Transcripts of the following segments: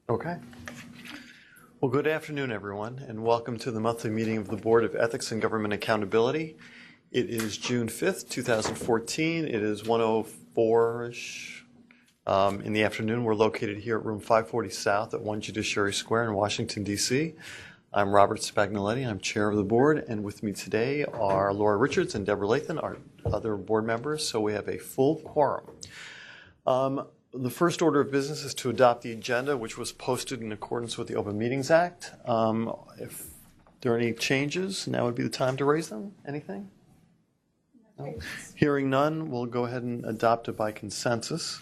Okay. Well, good afternoon, everyone, and welcome to the monthly meeting of the Board of Ethics and Government Accountability. It is June 5th, 2014. It is 1:04-ish in the afternoon. We're located here at room 540 South at 1 Judiciary Square in Washington, D.C. I'm Robert Spagnoletti. I'm chair of the board, and with me today are Laura Richards and Deborah Lathan, our other board members, so we have a full quorum. The first order of business is to adopt the agenda, which was posted in accordance with the Open Meetings Act. If there are any changes, now would be the time to raise them. Anything? No? Hearing none, we'll go ahead and adopt it by consensus.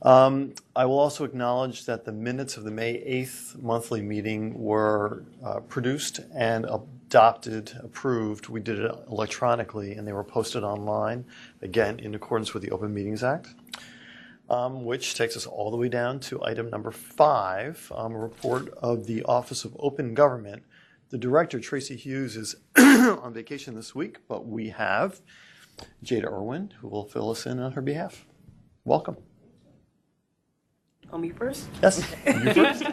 I will also acknowledge that the minutes of the May 8th monthly meeting were produced and approved. We did it electronically, and they were posted online, again, in accordance with the Open Meetings Act. Which takes us all the way down to item number 5, a report of the Office of Open Government. The director, Traci Hughes, is on vacation this week, but we have Irwin, who will fill us in on her behalf. Welcome. Oh, me first? Yes, okay. You first.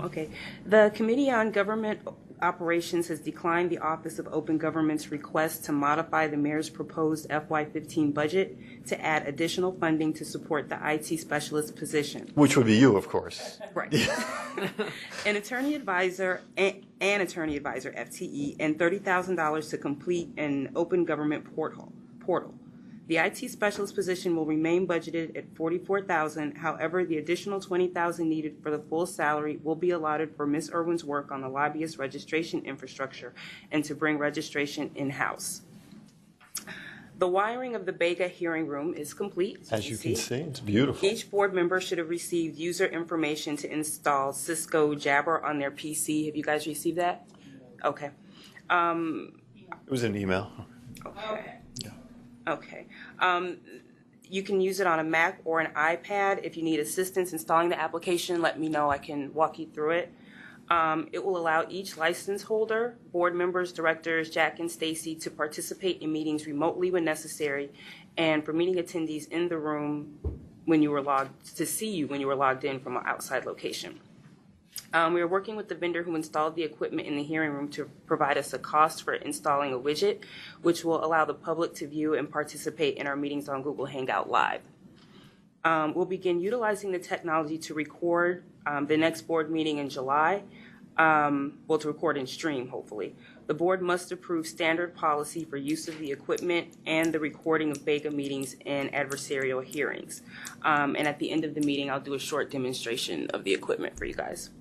Okay. The Committee on Government Operations has declined the Office of Open Government's request to modify the mayor's proposed FY15 budget to add additional funding to support the IT specialist position. Which would be you, of course. Right. An attorney advisor, FTE, and $30,000 to complete an open government portal. The IT specialist position will remain budgeted at $44,000. However, the additional $20,000 needed for the full salary will be allotted for Ms. Irwin's work on the lobbyist registration infrastructure and to bring registration in-house. The wiring of the Bega hearing room is complete. As you can see, it's beautiful. Each board member should have received user information to install Cisco Jabber on their PC. Have you guys received that? Okay. It was an email. Okay. Okay. You can use it on a Mac or an iPad. If you need assistance installing the application, let me know. I can walk you through it. It will allow each license holder, board members, directors, Jack and Stacy, to participate in meetings remotely when necessary, and for meeting attendees in the room when you were logged in from an outside location. We are working with the vendor who installed the equipment in the hearing room to provide us a cost for installing a widget, which will allow the public to view and participate in our meetings on Google Hangout Live. We'll begin utilizing the technology to record the next board meeting in July, to record and stream, hopefully. The board must approve standard policy for use of the equipment and the recording of Bega meetings and adversarial hearings. And at the end of the meeting, I'll do a short demonstration of the equipment for you guys.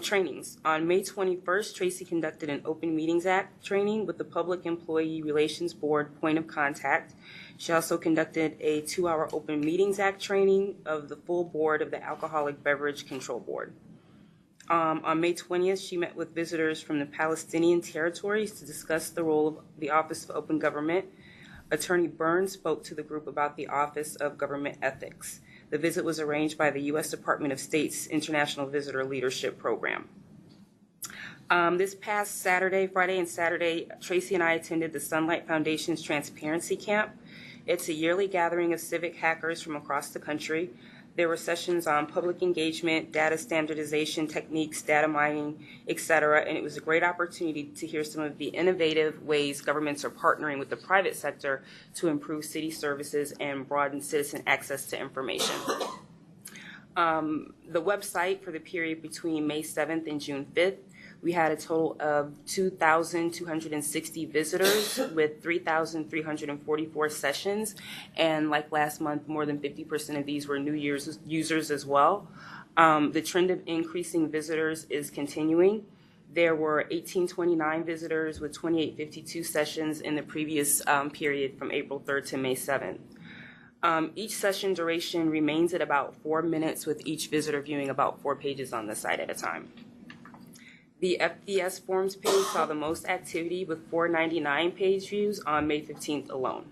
Trainings. On May 21st, Traci conducted an Open Meetings Act training with the Public Employee Relations Board point of contact. She also conducted a 2-hour Open Meetings Act training of the full board of the Alcoholic Beverage Control Board. On May 20th, she met with visitors from the Palestinian territories to discuss the role of the Office of Open Government. Attorney Burns spoke to the group about the Office of Government Ethics. The visit was arranged by the U.S. Department of State's International Visitor Leadership Program. This past Friday and Saturday, Traci and I attended the Sunlight Foundation's Transparency Camp. It's a yearly gathering of civic hackers from across the country. There were sessions on public engagement, data standardization techniques, data mining, etc., and it was a great opportunity to hear some of the innovative ways governments are partnering with the private sector to improve city services and broaden citizen access to information. The website for the period between May 7th and June 5th, we had a total of 2,260 visitors with 3,344 sessions. And like last month, more than 50% of these were new users as well. The trend of increasing visitors is continuing. There were 1,829 visitors with 2,852 sessions in the previous period from April 3rd to May 7th. Each session duration remains at about 4 minutes, with each visitor viewing about 4 pages on the site at a time. The FDS forms page saw the most activity with 499 page views on May 15th alone.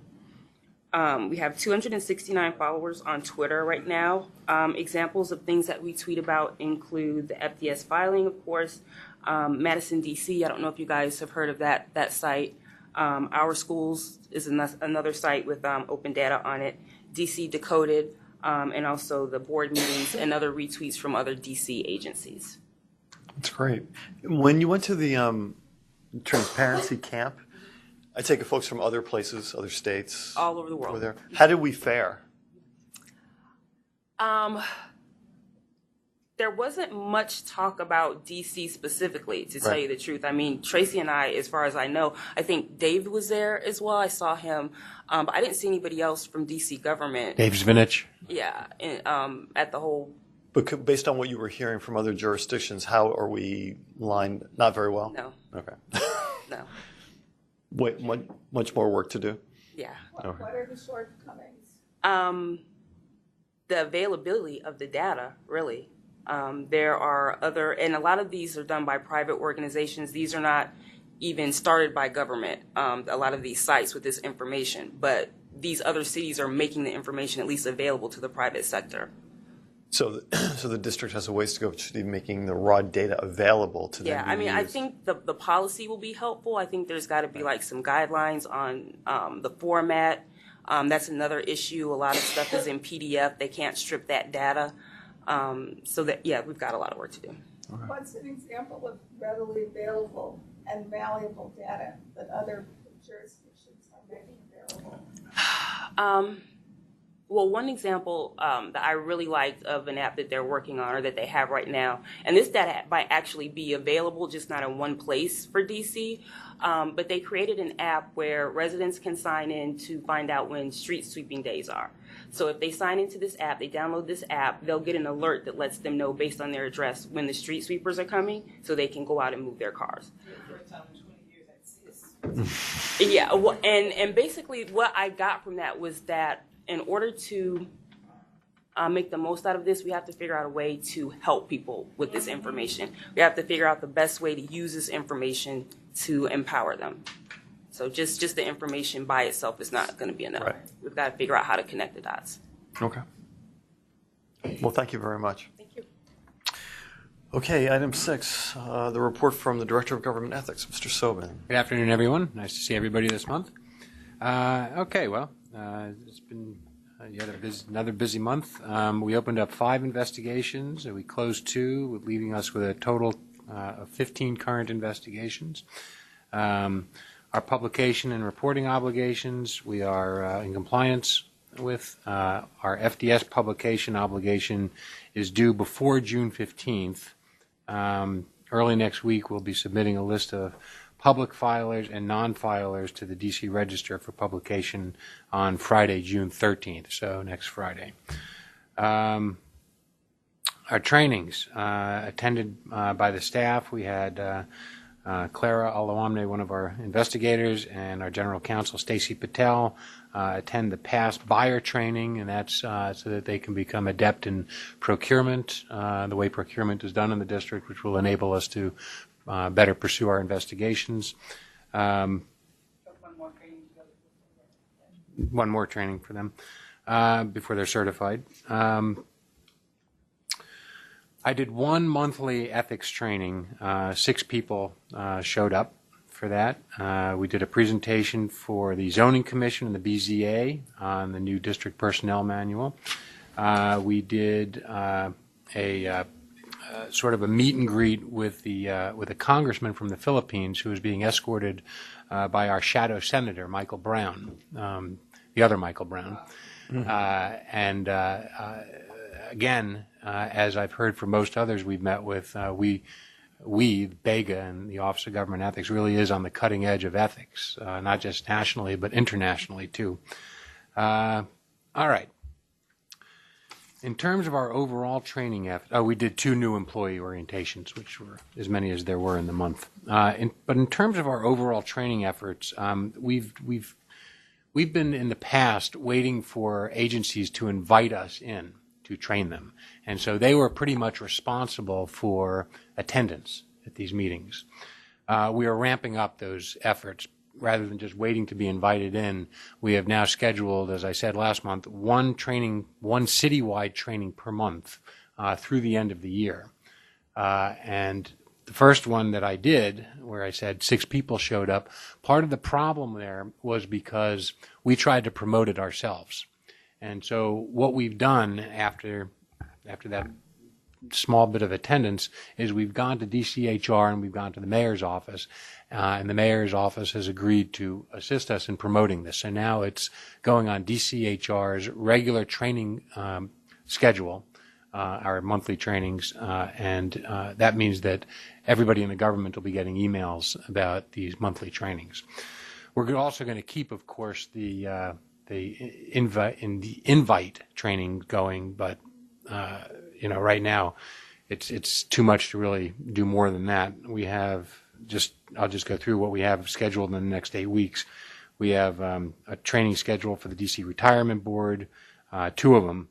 We have 269 followers on Twitter right now. Examples of things that we tweet about include the FDS filing, of course, Madison, D.C. I don't know if you guys have heard of that site. Our Schools is another site with open data on it. D.C. Decoded, and also the board meetings and other retweets from other DC agencies. That's great. When you went to the transparency camp, I take it folks from other places, other states, All over the world. were there. How did we fare? There wasn't much talk about DC specifically, to tell you the truth. I mean, Traci and I, as far as I know, I think Dave was there as well. I saw him, but I didn't see anybody else from DC government. Dave Zvinich. Yeah, and, at the whole. But based on what you were hearing from other jurisdictions, how are we lined? Not very well? No. Okay. No. Wait, much more work to do? Yeah. Okay. What are the shortcomings? The availability of the data, really. There are other, and a lot of these are done by private organizations. These are not even started by government, a lot of these sites with this information. But these other cities are making the information at least available to the private sector. So the district has a ways to go to making the raw data available to them. Yeah, I mean, I think the policy will be helpful. I think there's got to be like some guidelines on the format. That's another issue. A lot of stuff is in PDF. They can't strip that data. So that, yeah, we've got a lot of work to do. What's an example of readily available and valuable data that other jurisdictions are making available? Well, one example that I really liked of an app that they're working on or that they have right now, and this data might actually be available, just not in one place for DC, but they created an app where residents can sign in to find out when street sweeping days are. So if they sign into this app, they download this app, they'll get an alert that lets them know based on their address when the street sweepers are coming so they can go out and move their cars. Yeah, well, and basically what I got from that was that in order to make the most out of this, we have to figure out a way to help people with this information. We have to figure out the best way to use this information to empower them. So just the information by itself is not going to be enough. Right. We've got to figure out how to connect the dots. Okay. Well, thank you very much. Thank you. Okay, item 6, the report from the Director of Government Ethics, Mr. Sobin. Good afternoon, everyone. Nice to see everybody this month. Okay, well, it's been yet another busy month. We opened up 5 investigations, and we closed 2, leaving us with a total of 15 current investigations. Our publication and reporting obligations, we are in compliance with. Our FDS publication obligation is due before June 15th. Early next week, we'll be submitting a list of public filers and non-filers to the DC Register for publication on Friday, June 13th, so next Friday. Our trainings attended by the staff. We had Clara Alawamne, one of our investigators, and our general counsel, Stacy Patel, attend the past buyer training, and that's so that they can become adept in procurement, the way procurement is done in the district, which will enable us to better pursue our investigations. One more training for them before they're certified. I did one monthly ethics training. 6 people showed up for that. We did a presentation for the Zoning Commission and the BZA on the new district personnel manual. We did a sort of a meet and greet with a congressman from the Philippines who was being escorted by our shadow senator, Michael Brown, the other Michael Brown. Again, as I've heard from most others we've met with, Bega and the Office of Government Ethics really is on the cutting edge of ethics, not just nationally, but internationally too. All right. In terms of our overall training effort, we did 2 new employee orientations, which were as many as there were in the month. But in terms of our overall training efforts, we've been in the past waiting for agencies to invite us in to train them. And so they were pretty much responsible for attendance at these meetings. We are ramping up those efforts. Rather than just waiting to be invited in, we have now scheduled, as I said last month, one citywide training per month through the end of the year. And the first one that I did, where I said 6 people showed up, part of the problem there was because we tried to promote it ourselves. And so what we've done after that small bit of attendance is we've gone to DCHR and we've gone to the mayor's office, and the mayor's office has agreed to assist us in promoting this. So now it's going on DCHR's regular training schedule, our monthly trainings, and that means that everybody in the government will be getting emails about these monthly trainings. We're also going to keep, of course, the invite training going, but right now it's too much to really do more than that. I'll just go through what we have scheduled in the next 8 weeks. We have a training schedule for the DC Retirement Board, 2 of them.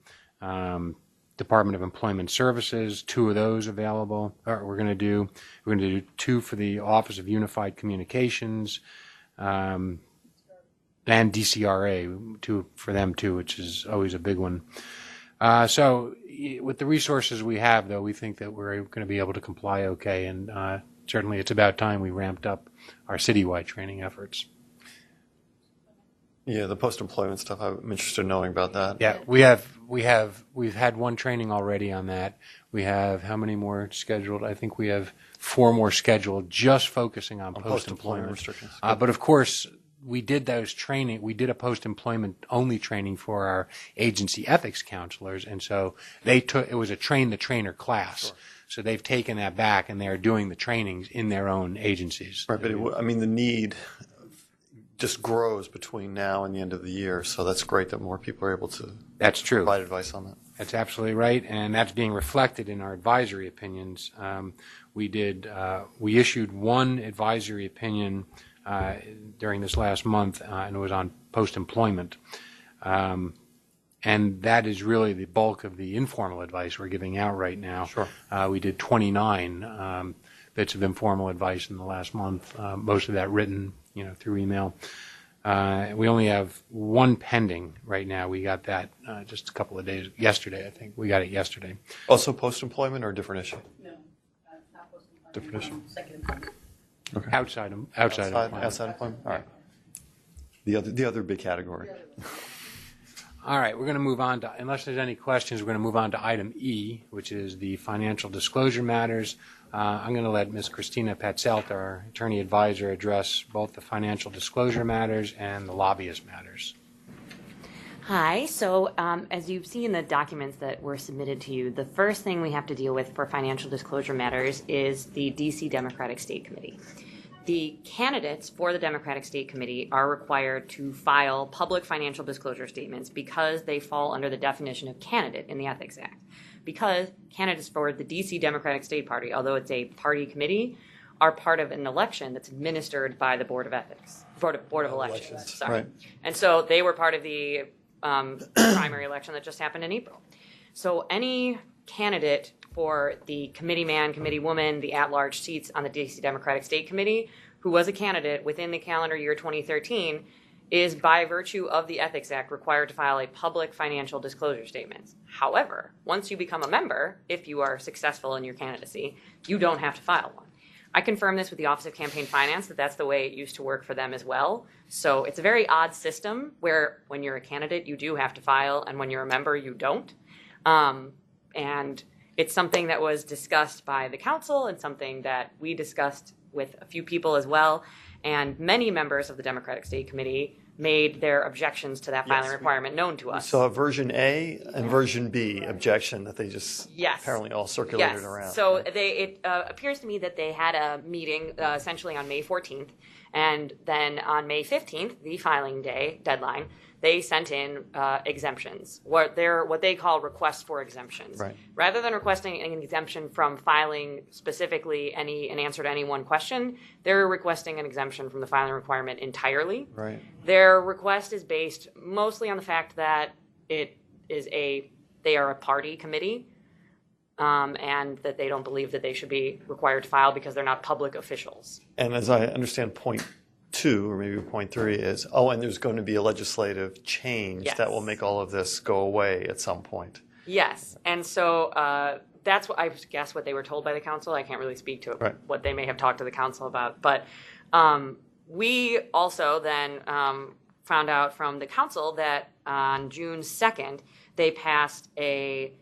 Department of Employment Services, 2 of those available. We're going to do 2 for the Office of Unified Communications, and DCRA, 2 for them too, which is always a big one. So with the resources we have, though, we think that we're going to be able to comply okay, and certainly it's about time we ramped up our citywide training efforts. Yeah, the post-employment stuff, I'm interested in knowing about that. Yeah, we've had 1 training already on that. We have how many more scheduled? I think we have 4 more scheduled, just focusing on post-employment restrictions. But of course, we did those training. We did a post-employment only training for our agency ethics counselors, and so it was a train-the-trainer class. Sure. So they've taken that back, and they are doing the trainings in their own agencies. Right, but the need just grows between now and the end of the year, so that's great that more people are able to provide advice on that. That's absolutely right, and that's being reflected in our advisory opinions. We issued 1 advisory opinion during this last month, and it was on post-employment. And that is really the bulk of the informal advice we're giving out right now. Sure. We did 29 bits of informal advice in the last month, most of that written, through email. We only have 1 pending right now. We got that just a couple of days, yesterday, I think. We got it yesterday. Also post-employment or a different issue? No, not post-employment. Different issue. Second employment. Okay. Outside employment. Outside employment? All right. The other big category. All right, we're going to move on to, unless there's any questions, we're going to move on to item E, which is the financial disclosure matters. I'm going to let Ms. Christina Petzelt, our attorney advisor, address both the financial disclosure matters and the lobbyist matters. Hi. So as you've seen in the documents that were submitted to you, the first thing we have to deal with for financial disclosure matters is the DC Democratic State Committee. The candidates for the Democratic State Committee are required to file public financial disclosure statements because they fall under the definition of candidate in the Ethics Act. Because candidates for the DC Democratic State Party, although it's a party committee, are part of an election that's administered by the Board of Elections. Sorry. Right. And so they were part of the primary election that just happened in April. So any candidate for the committee man, committee woman, the at-large seats on the DC Democratic State Committee who was a candidate within the calendar year 2013 is, by virtue of the Ethics Act, required to file a public financial disclosure statement. However, once you become a member, if you are successful in your candidacy, you don't have to file one. I confirmed this with the Office of Campaign Finance that that's the way it used to work for them as well. So it's a very odd system where when you're a candidate, you do have to file, and when you're a member, you don't. And it's something that was discussed by the council and something that we discussed with a few people as well. And many members of the Democratic State Committee made their objections to that filing requirement known to us. We saw version A and version B objection that they just apparently all circulated around. So it appears to me that they had a meeting essentially on May 14th, and then on May 15th, the filing deadline, they sent in exemptions, what they call requests for exemptions. Right. Rather than requesting an exemption from filing specifically an answer to any one question, they're requesting an exemption from the filing requirement entirely. Right. Their request is based mostly on the fact that they are a party committee, and that they don't believe that they should be required to file because they're not public officials. And as I understand, point 2 or maybe point 3 is, and there's going to be a legislative change that will make all of this go away at some point. Yes, and so that's what I guess what they were told by the council. I can't really speak to what they may have talked to the council about, but we also then found out from the council that on June 2nd, they passed a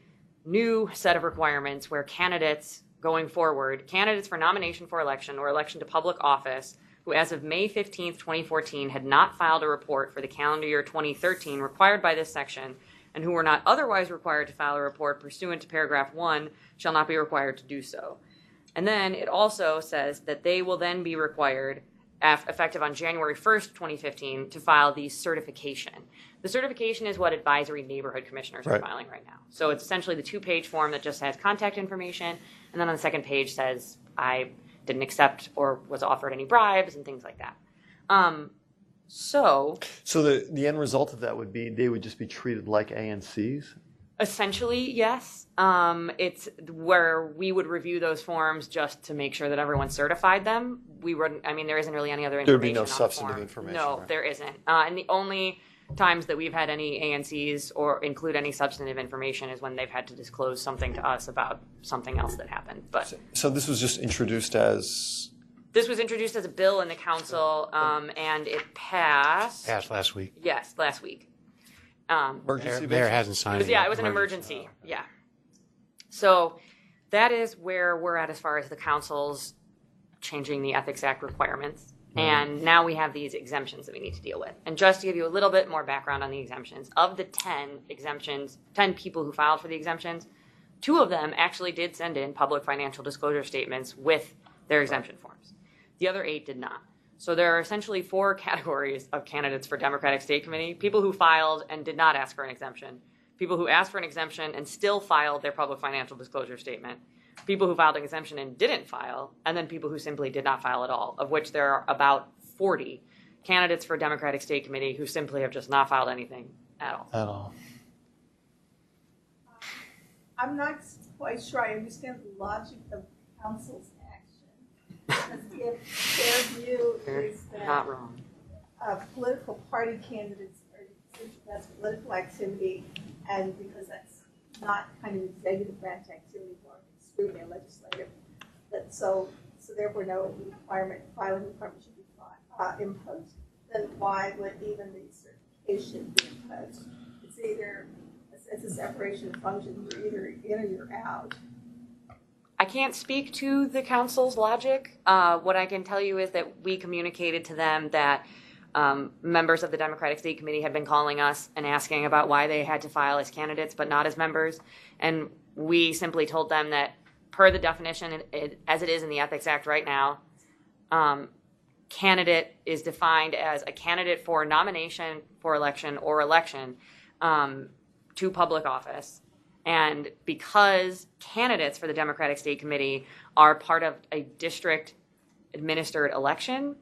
new set of requirements where candidates going forward, candidates for nomination for election or election to public office, who as of May 15th, 2014, had not filed a report for the calendar year 2013 required by this section, and who were not otherwise required to file a report pursuant to paragraph 1, shall not be required to do so. And then it also says that they will then be required, effective on January 1st, 2015, to file the certification. The certification is what advisory neighborhood commissioners are filing right now. So it's essentially the 2-page form that just has contact information, and then on the second page says, I didn't accept or was offered any bribes and things like that. So the end result of that would be they would just be treated like ANCs? Essentially, yes. It's where we would review those forms just to make sure that everyone certified them. We wouldn't, there isn't really any other information. There'd be no on the substantive form. information. No, right? there isn't. And the only times that we've had any ANCs or include any substantive information is when they've had to disclose something to us about something else that happened. But So this was just introduced as... this was introduced as a bill in the council, and it passed. Passed last week. Yes, last week. Emergency Mayor basis? hasn't signed it. It was an emergency. Yeah. So that is where we're at as far as the council's changing the Ethics Act requirements. And now we have these exemptions that we need to deal with. And just to give you a little bit more background on the exemptions, of the 10 exemptions, 10 people who filed for the exemptions, 2 of them actually did send in public financial disclosure statements with their exemption forms. The other 8 did not. So there are essentially 4 categories of candidates for Democratic State Committee: people who filed and did not ask for an exemption, people who asked for an exemption and still filed their public financial disclosure statement, people who filed an exemption and didn't file, and then people who simply did not file at all, of which there are about 40 candidates for Democratic State Committee who simply have just not filed anything at all. At all. I'm not quite sure I understand the logic of council's action. Because if their view is that Not wrong. Political party candidates that's political activity, and because that's not kind of executive branch activity, more extremely legislative, that so therefore no filing requirement should be imposed, then why would even the certification be imposed? It's a separation of functions. You're either in or you're out. I can't speak to the council's logic. What I can tell you is that we communicated to them that members of the Democratic State Committee had been calling us and asking about why they had to file as candidates but not as members. And we simply told them that per the definition as it is in the Ethics Act right now, candidate is defined as a candidate for nomination for election or election to public office. And because candidates for the Democratic State Committee are part of a district administered election,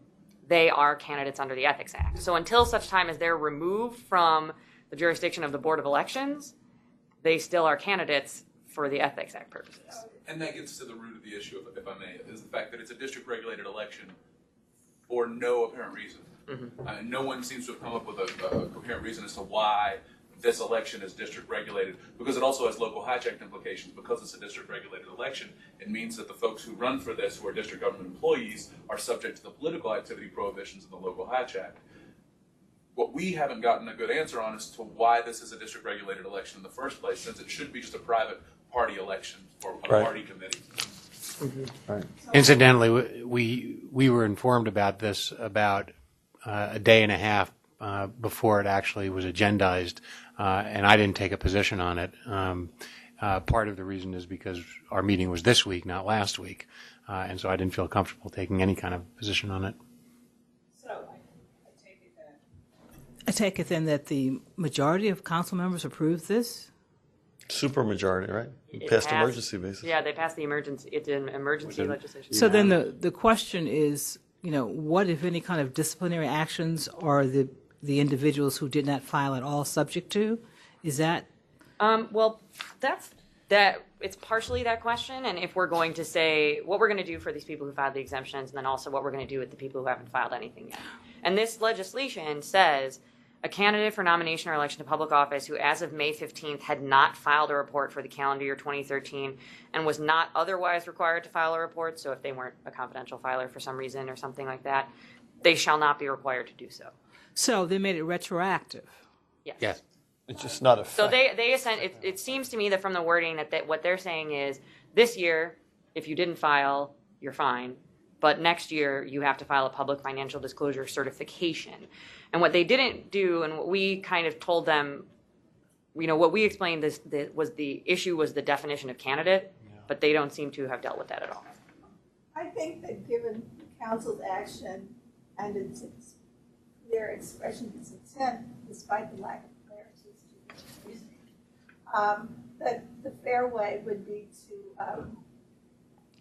they are candidates under the Ethics Act. So until such time as they're removed from the jurisdiction of the Board of Elections, they still are candidates for the Ethics Act purposes. And that gets to the root of the issue, if I may, is the fact that it's a district-regulated election for no apparent reason. Mm-hmm. No one seems to have come up with a coherent reason as to why this election is district-regulated, because it also has local hijack implications. Because it's a district-regulated election, it means that the folks who run for this, who are district government employees, are subject to the political activity prohibitions of the local hijack. What we haven't gotten a good answer on is to why this is a district-regulated election in the first place, since it should be just a private party election for a party committee. Mm-hmm. Right. Incidentally, we were informed about this about a day and a half before it actually was agendized, and I didn't take a position on it. Part of the reason is because our meeting was this week, not last week, and so I didn't feel comfortable taking any kind of position on it. So I take it then that the majority of council members approved this? Super majority, right? It Passed emergency basis. Yeah, they passed the emergency. It's an emergency legislation. So then the question is, what, if any, kind of disciplinary actions are the individuals who did not file at all subject to? Is that? Well, it's partially that question, and if we're going to say what we're going to do for these people who filed the exemptions, and then also what we're going to do with the people who haven't filed anything yet. And this legislation says a candidate for nomination or election to public office who, as of May 15th, had not filed a report for the calendar year 2013 and was not otherwise required to file a report, so if they weren't a confidential filer for some reason or something like that, they shall not be required to do so. So they made it retroactive. Yes. Yes. It's just not a So fact. it seems to me that from the wording that what they're saying is this year, if you didn't file, you're fine. But next year, you have to file a public financial disclosure certification. And what they didn't do, and what we kind of told them, what we explained was the issue was the definition of candidate, but they don't seem to have dealt with that at all. I think that given the council's action and its clear expression of its intent, despite the lack of clarity, that the fair way would be to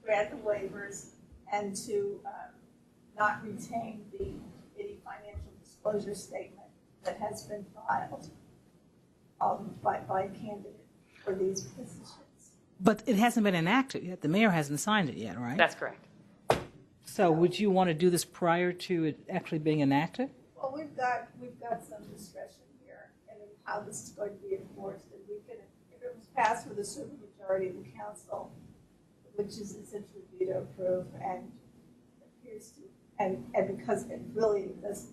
grant the waivers and to not retain any financial disclosure statement that has been filed by a candidate for these positions. But it hasn't been enacted yet. The mayor hasn't signed it yet, right? That's correct. So would you want to do this prior to it actually being enacted? Well, we've got some discretion here in how this is going to be enforced, and we can, if it was passed with a certain majority of the council, which is essentially veto proof, and appears to, and because it really does,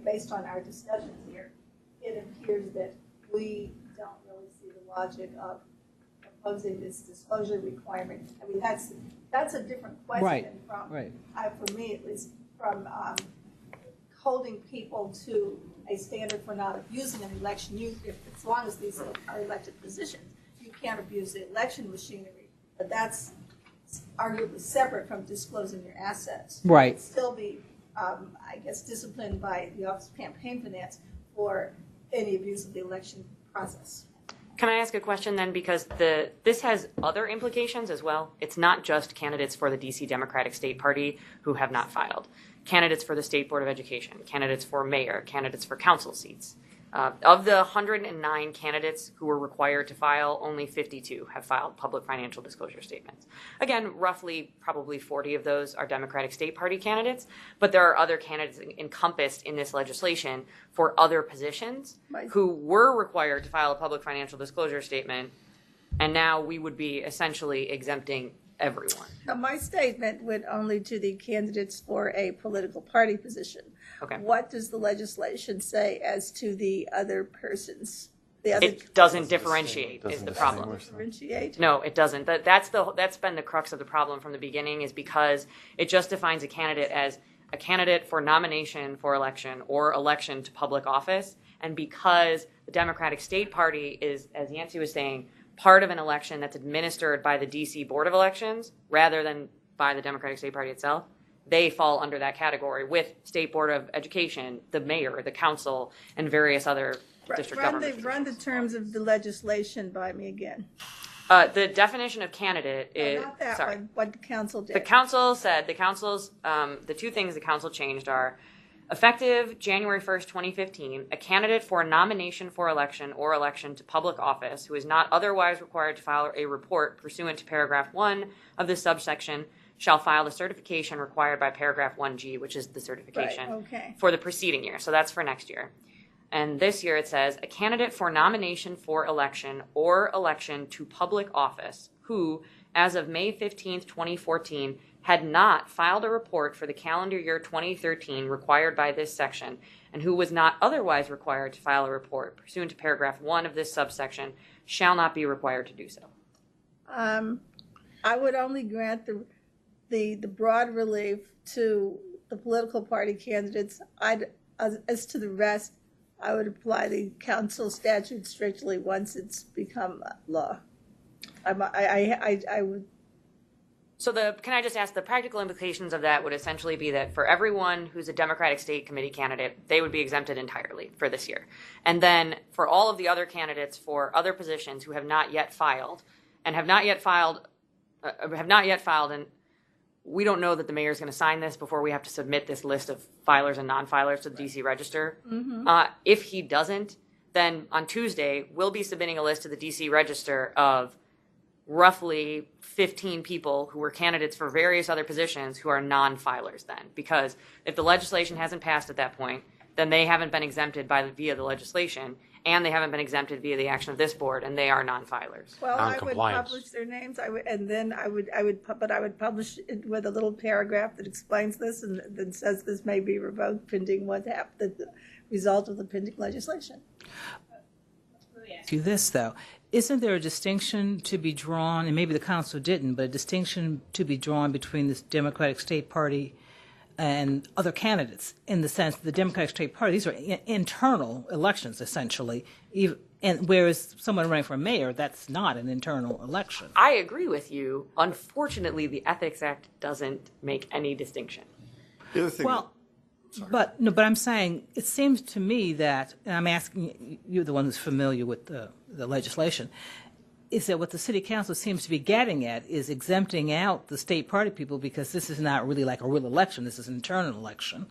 based on our discussions here, it appears that we don't really see the logic of proposing this disclosure requirement. I mean, that's a different question from, for me at least, from holding people to a standard for not abusing an election. As long as these are elected positions, you can't abuse the election machinery. But that's arguably separate from disclosing your assets. Right. You'd still be, I guess, disciplined by the Office of Campaign Finance for any abuse of the election process. Can I ask a question then? Because this has other implications as well. It's not just candidates for the DC Democratic State Party who have not filed. Candidates for the State Board of Education, candidates for mayor, candidates for council seats. Of the 109 candidates who were required to file, only 52 have filed public financial disclosure statements. Again, roughly probably 40 of those are Democratic State Party candidates, but there are other candidates encompassed in this legislation for other positions who were required to file a public financial disclosure statement, and now we would be essentially exempting everyone. Now, my statement went only to the candidates for a political party position. Okay. What does the legislation say as to the other persons? It doesn't differentiate is the problem. Differentiate? No, it doesn't. That's been the crux of the problem from the beginning, is because it just defines a candidate as a candidate for nomination for election or election to public office. And because the Democratic State Party is, as Yancy was saying, part of an election that's administered by the DC Board of Elections rather than by the Democratic State Party itself, they fall under that category with State Board of Education, the mayor, the council, and various other district governments. Run the terms of the legislation by me again. The definition of candidate is... Not that sorry. one, what the council did. The council said, the two things the council changed are, effective January 1st, 2015, a candidate for a nomination for election or election to public office who is not otherwise required to file a report pursuant to paragraph 1 of this subsection shall file the certification required by paragraph 1G, which is the certification for the preceding year. So that's for next year. And this year it says, a candidate for nomination for election or election to public office who, as of May 15th, 2014, had not filed a report for the calendar year 2013 required by this section, and who was not otherwise required to file a report pursuant to paragraph 1 of this subsection, shall not be required to do so. I would only grant the broad relief to the political party candidates. As to the rest, I would apply the council statute strictly once it's become law. I would. So can I just ask, the practical implications of that would essentially be that for everyone who's a Democratic State Committee candidate, they would be exempted entirely for this year. And then for all of the other candidates for other positions who have not yet filed, and we don't know that the mayor is going to sign this before we have to submit this list of filers and non-filers to the DC Register. Mm-hmm. If he doesn't, then on Tuesday, we'll be submitting a list to the DC Register of roughly 15 people who were candidates for various other positions who are non-filers then. Because if the legislation hasn't passed at that point, then they haven't been exempted via the legislation, and they haven't been exempted via the action of this board, and they are non-filers. Well, I would publish their names. I would publish it with a little paragraph that explains this and that says this may be revoked pending the result of the pending legislation. ask you this, though. Isn't there a distinction to be drawn, and maybe the council didn't, but a distinction to be drawn between the Democratic State Party and other candidates, in the sense that the Democratic State Party, these are internal elections, essentially, and whereas someone running for mayor, that's not an internal election. I agree with you. Unfortunately, the Ethics Act doesn't make any distinction. The other thing. Well, but I'm saying it seems to me that, and I'm asking you're the one who's familiar with the legislation, is that what the city council seems to be getting at is exempting out the state party people because this is not really like a real election. This is an internal election.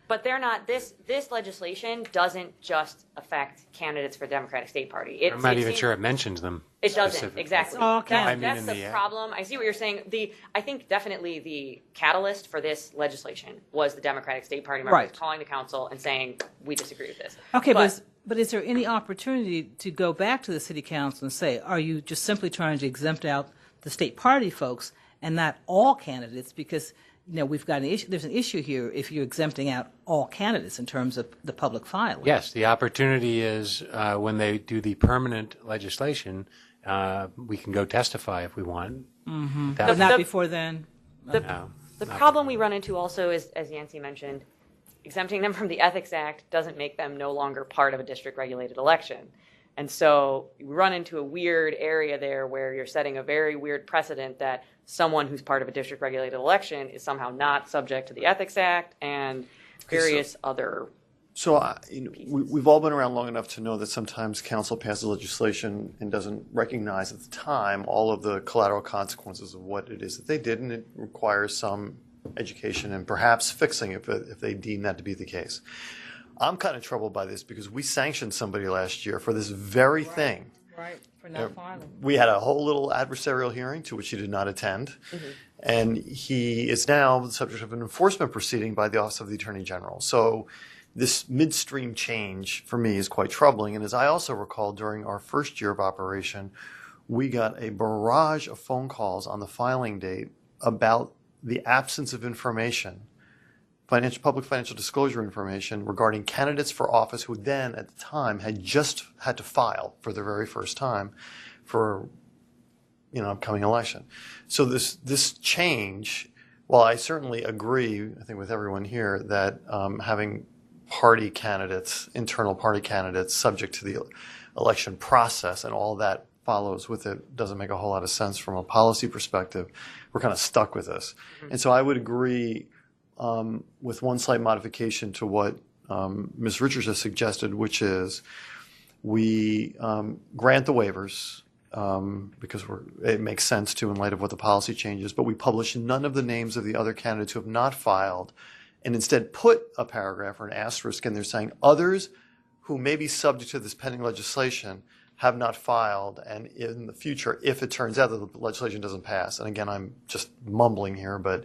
But they're not. This legislation doesn't just affect candidates for Democratic State Party. I'm not even sure it mentions them. It doesn't, specifically. exactly. Oh, okay. I mean, That's in the the, problem. I see what you're saying. I think definitely the catalyst for this legislation was the Democratic State Party members Right. calling the council and saying, we disagree with this. Okay, but is there any opportunity to go back to the city council and say, are you just simply trying to exempt out the state party folks and not all candidates? Because we've got an issue. There's an issue here if you're exempting out all candidates in terms of the public filing. Yes, the opportunity is when they do the permanent legislation, we can go testify if we want. Mm-hmm. That- But not before then. The problem we run into also is, as Yancey mentioned, exempting them from the Ethics Act doesn't make them no longer part of a district-regulated election. And so you run into a weird area there where you're setting a very weird precedent that someone who's part of a district-regulated election is somehow not subject to the Ethics Act and various other. So we've all been around long enough to know that sometimes council passes legislation and doesn't recognize at the time all of the collateral consequences of what it is that they did, and it requires some education and perhaps fixing if they deem that to be the case. I'm kind of troubled by this because we sanctioned somebody last year for this very thing. Right, for not filing. We had a whole little adversarial hearing to which he did not attend, and he is now the subject of an enforcement proceeding by the Office of the Attorney General. So this midstream change for me is quite troubling. And as I also recall, during our first year of operation, we got a barrage of phone calls on the filing date about the absence of information, public financial disclosure information regarding candidates for office who then, at the time, had just had to file for the very first time for upcoming election. So this change, while I certainly agree, I think with everyone here, that having party candidates, internal party candidates, subject to the election process and all that follows with it doesn't make a whole lot of sense from a policy perspective. We're kind of stuck with this. And so I would agree with one slight modification to what Ms. Richards has suggested, which is we grant the waivers because it makes sense to in light of what the policy changes, but we publish none of the names of the other candidates who have not filed and instead put a paragraph or an asterisk in there saying others who may be subject to this pending legislation have not filed, and in the future, if it turns out that the legislation doesn't pass, and again, I'm just mumbling here, but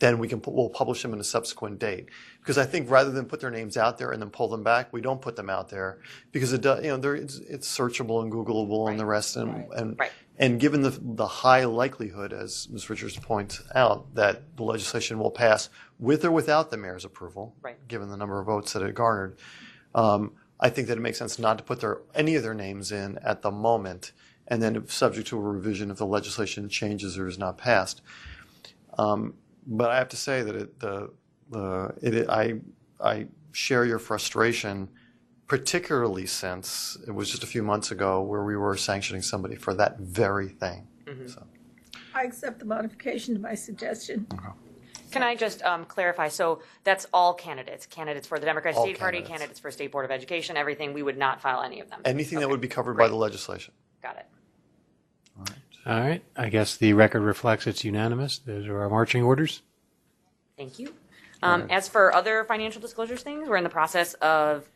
then we'll publish them in a subsequent date. Because I think rather than put their names out there and then pull them back, we don't put them out there because it's searchable and Googleable and the rest, and given the high likelihood, as Ms. Richards points out, that the legislation will pass with or without the mayor's approval, given the number of votes that it garnered. I think that it makes sense not to put any of their names in at the moment, and then if subject to a revision if the legislation changes or is not passed. But I have to say that I share your frustration, particularly since it was just a few months ago where we were sanctioning somebody for that very thing. So. I accept the modification to my suggestion. Okay. Can I just clarify? So that's all candidates for the Democratic All State Party, candidates. candidates for State Board of Education, everything. We would not file any of them. Anything that Okay. would be covered by the legislation. Got it. All right. I guess the record reflects it's unanimous. Those are our marching orders. Thank you. As for other financial disclosures things, we're in the process of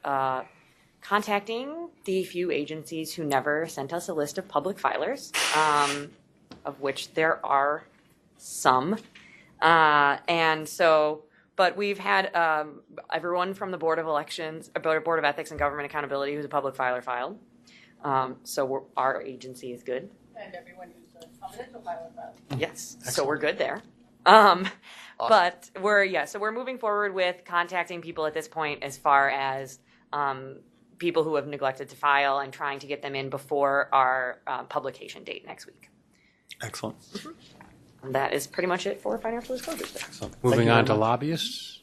contacting the few agencies who never sent us a list of public filers, of which there are some. But we've had everyone from the Board of Elections, Board of Ethics and Government Accountability who's a public filer filed. So our agency is good. And everyone who's a confidential pilot that. Yes, so we're good there. But we're moving forward with contacting people at this point as far as people who have neglected to file and trying to get them in before our publication date next week. Excellent. And that is pretty much it for financial disclosures. Excellent. Thank Moving you on very to much. lobbyists.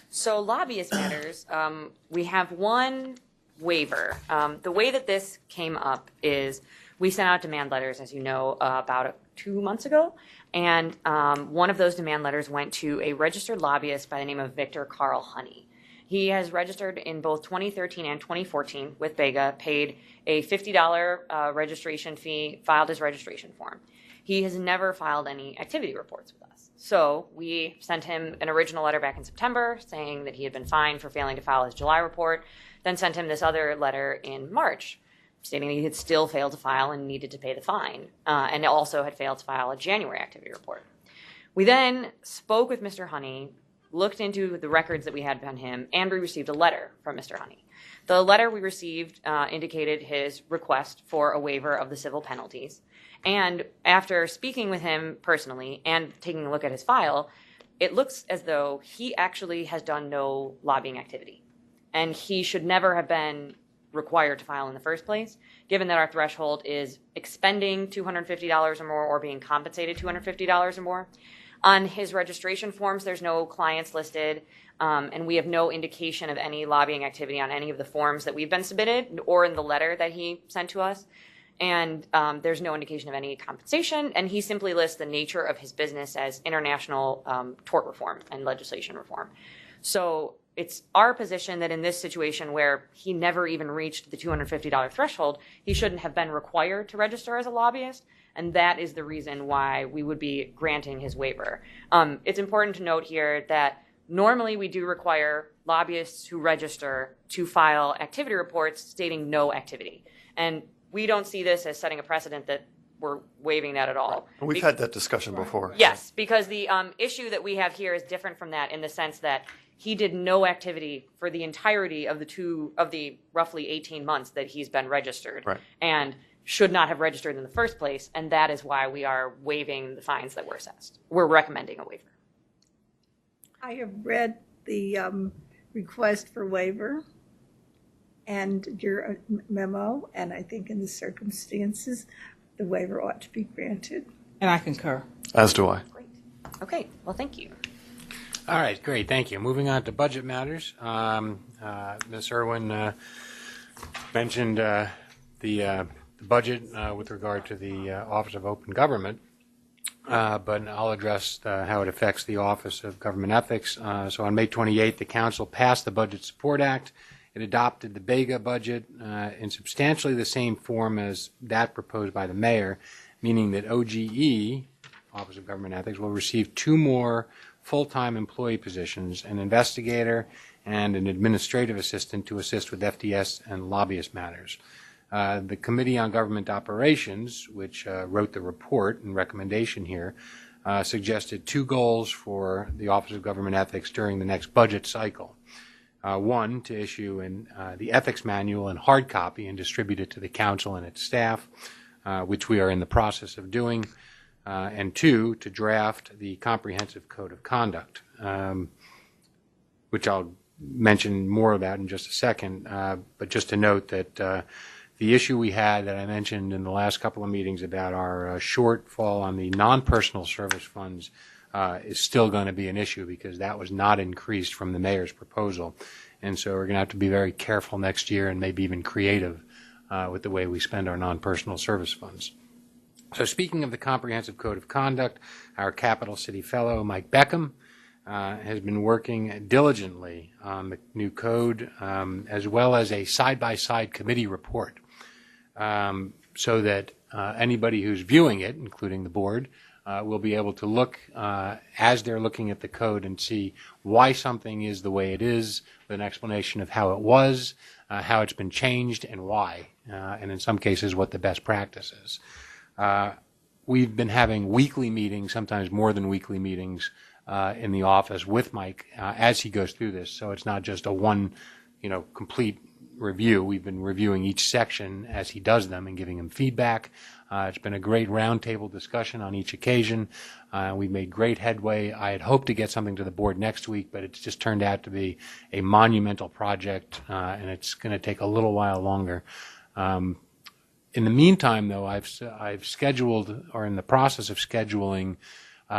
So lobbyist matters, we have one waiver. The way that this came up is we sent out demand letters, as you know, about 2 months ago. And one of those demand letters went to a registered lobbyist by the name of Victor Carl Honey. He has registered in both 2013 and 2014 with Bega, paid a $50 registration fee, filed his registration form. He has never filed any activity reports with us. So we sent him an original letter back in September saying that he had been fined for failing to file his July report, then sent him this other letter in March stating that he had still failed to file and needed to pay the fine, and also had failed to file a January activity report. We then spoke with Mr. Honey, looked into the records that we had on him, and we received a letter from Mr. Honey. The letter we received indicated his request for a waiver of the civil penalties. And after speaking with him personally and taking a look at his file, it looks as though he actually has done no lobbying activity. And he should never have been required to file in the first place, given that our threshold is expending $250 or more or being compensated $250 or more. On his registration forms, there's no clients listed, and we have no indication of any lobbying activity on any of the forms that we've been submitted or in the letter that he sent to us. And there's no indication of any compensation, and he simply lists the nature of his business as international tort reform and legislation reform. So it's our position that in this situation where he never even reached the $250 threshold, he shouldn't have been required to register as a lobbyist, and that is the reason why we would be granting his waiver. It's important to note here that normally we do require lobbyists who register to file activity reports stating no activity. And we don't see this as setting a precedent that we're waiving that at all. And we've had that discussion before. Yes, because the issue that we have here is different from that in the sense that he did no activity for the entirety of the roughly 18 months that he's been registered, Right. and should not have registered in the first place, and that is why we are waiving the fines that were assessed. We're recommending a waiver. I have read the request for waiver and your memo, and I think in the circumstances, the waiver ought to be granted. And I concur. As do I. Great. Okay, well, thank you. All right, great, thank you. Moving on to budget matters. Ms. Irwin mentioned the budget with regard to the Office of Open Government, but I'll address how it affects the Office of Government Ethics. So on May 28th, the Council passed the Budget Support Act. It adopted the Bega budget in substantially the same form as that proposed by the mayor, meaning that OGE, Office of Government Ethics, will receive 2 more full-time employee positions, an investigator and an administrative assistant to assist with FDS and lobbyist matters. The Committee on Government Operations, which wrote the report and recommendation here, suggested 2 goals for the Office of Government Ethics during the next budget cycle. 1, to issue the ethics manual in hard copy and distribute it to the council and its staff, which we are in the process of doing, and 2, to draft the comprehensive code of conduct, which I'll mention more about in just a second, but just to note that the issue we had that I mentioned in the last couple of meetings about our shortfall on the non-personal service funds is still going to be an issue because that was not increased from the mayor's proposal. And so we're going to have to be very careful next year and maybe even creative with the way we spend our non-personal service funds. So speaking of the Comprehensive Code of Conduct, our Capital City Fellow, Mike Beckham, has been working diligently on the new code as well as a side-by-side committee report so that anybody who's viewing it, including the board, will be able to look as they're looking at the code and see why something is the way it is, with an explanation of how it was, how it's been changed, and why, and in some cases what the best practice is. We've been having weekly meetings, sometimes more than weekly meetings, in the office with Mike as he goes through this. So it's not just a one, complete review. We've been reviewing each section as he does them and giving him feedback. It's been a great roundtable discussion on each occasion. We've made great headway. I had hoped to get something to the board next week, but it's just turned out to be a monumental project, and it's going to take a little while longer. In the meantime, though, I've scheduled, or in the process of scheduling,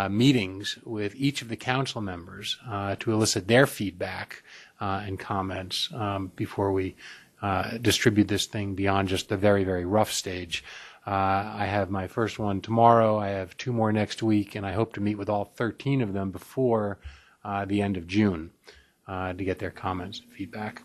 meetings with each of the council members to elicit their feedback and comments before we distribute this thing beyond just the very, very rough stage. I have my first one tomorrow. I have 2 more next week, and I hope to meet with all 13 of them before the end of June to get their comments and feedback.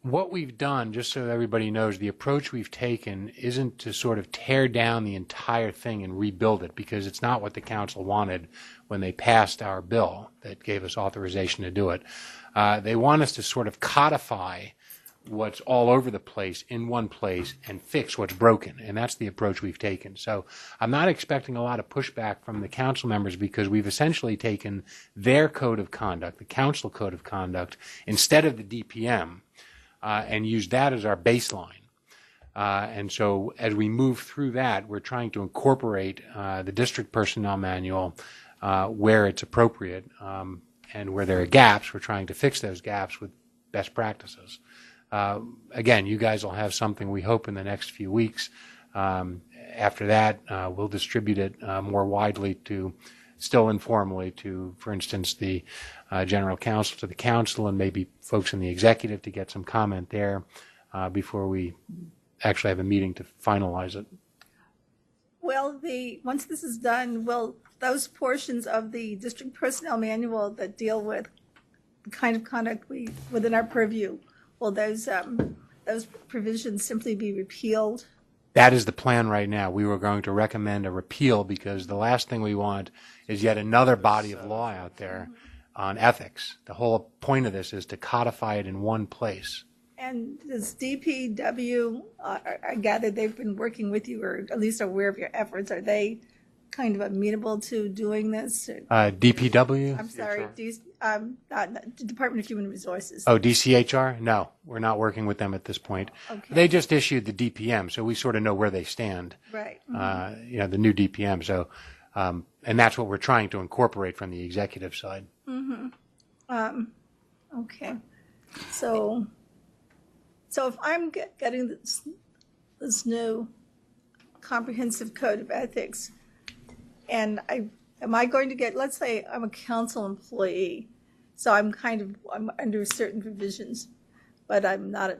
What we've done, just so everybody knows, the approach we've taken isn't to sort of tear down the entire thing and rebuild it, because it's not what the council wanted when they passed our bill that gave us authorization to do it. They want us to sort of codify what's all over the place in one place and fix what's broken, and that's the approach we've taken. So I'm not expecting a lot of pushback from the council members, because we've essentially taken their code of conduct, the council code of conduct, instead of the DPM, and use that as our baseline. And so as we move through that, we're trying to incorporate the district personnel manual where it's appropriate, and where there are gaps, we're trying to fix those gaps with best practices. Again, you guys will have something, we hope, in the next few weeks. After that, we'll distribute it more widely to, still informally, to, for instance, the general counsel, to the council, and maybe folks in the executive to get some comment there before we actually have a meeting to finalize it. Well, once this is done, will those portions of the district personnel manual that deal with the kind of conduct within our purview, will those provisions simply be repealed? That is the plan right now. We were going to recommend a repeal, because the last thing we want is yet another body of law out there on ethics. The whole point of this is to codify it in one place. And does DPW, I gather they've been working with you, or at least aware of your efforts. Are they kind of amenable to doing this? DPW? I'm sorry, not the Department of Human Resources. Oh, DCHR? No, we're not working with them at this point. Okay. They just issued the DPM, so we sort of know where they stand. Right. The new DPM. So, and that's what we're trying to incorporate from the executive side. Okay. So if I'm getting this new comprehensive code of ethics, and am I going to get, let's say I'm a council employee, so I'm under certain provisions, but I'm not,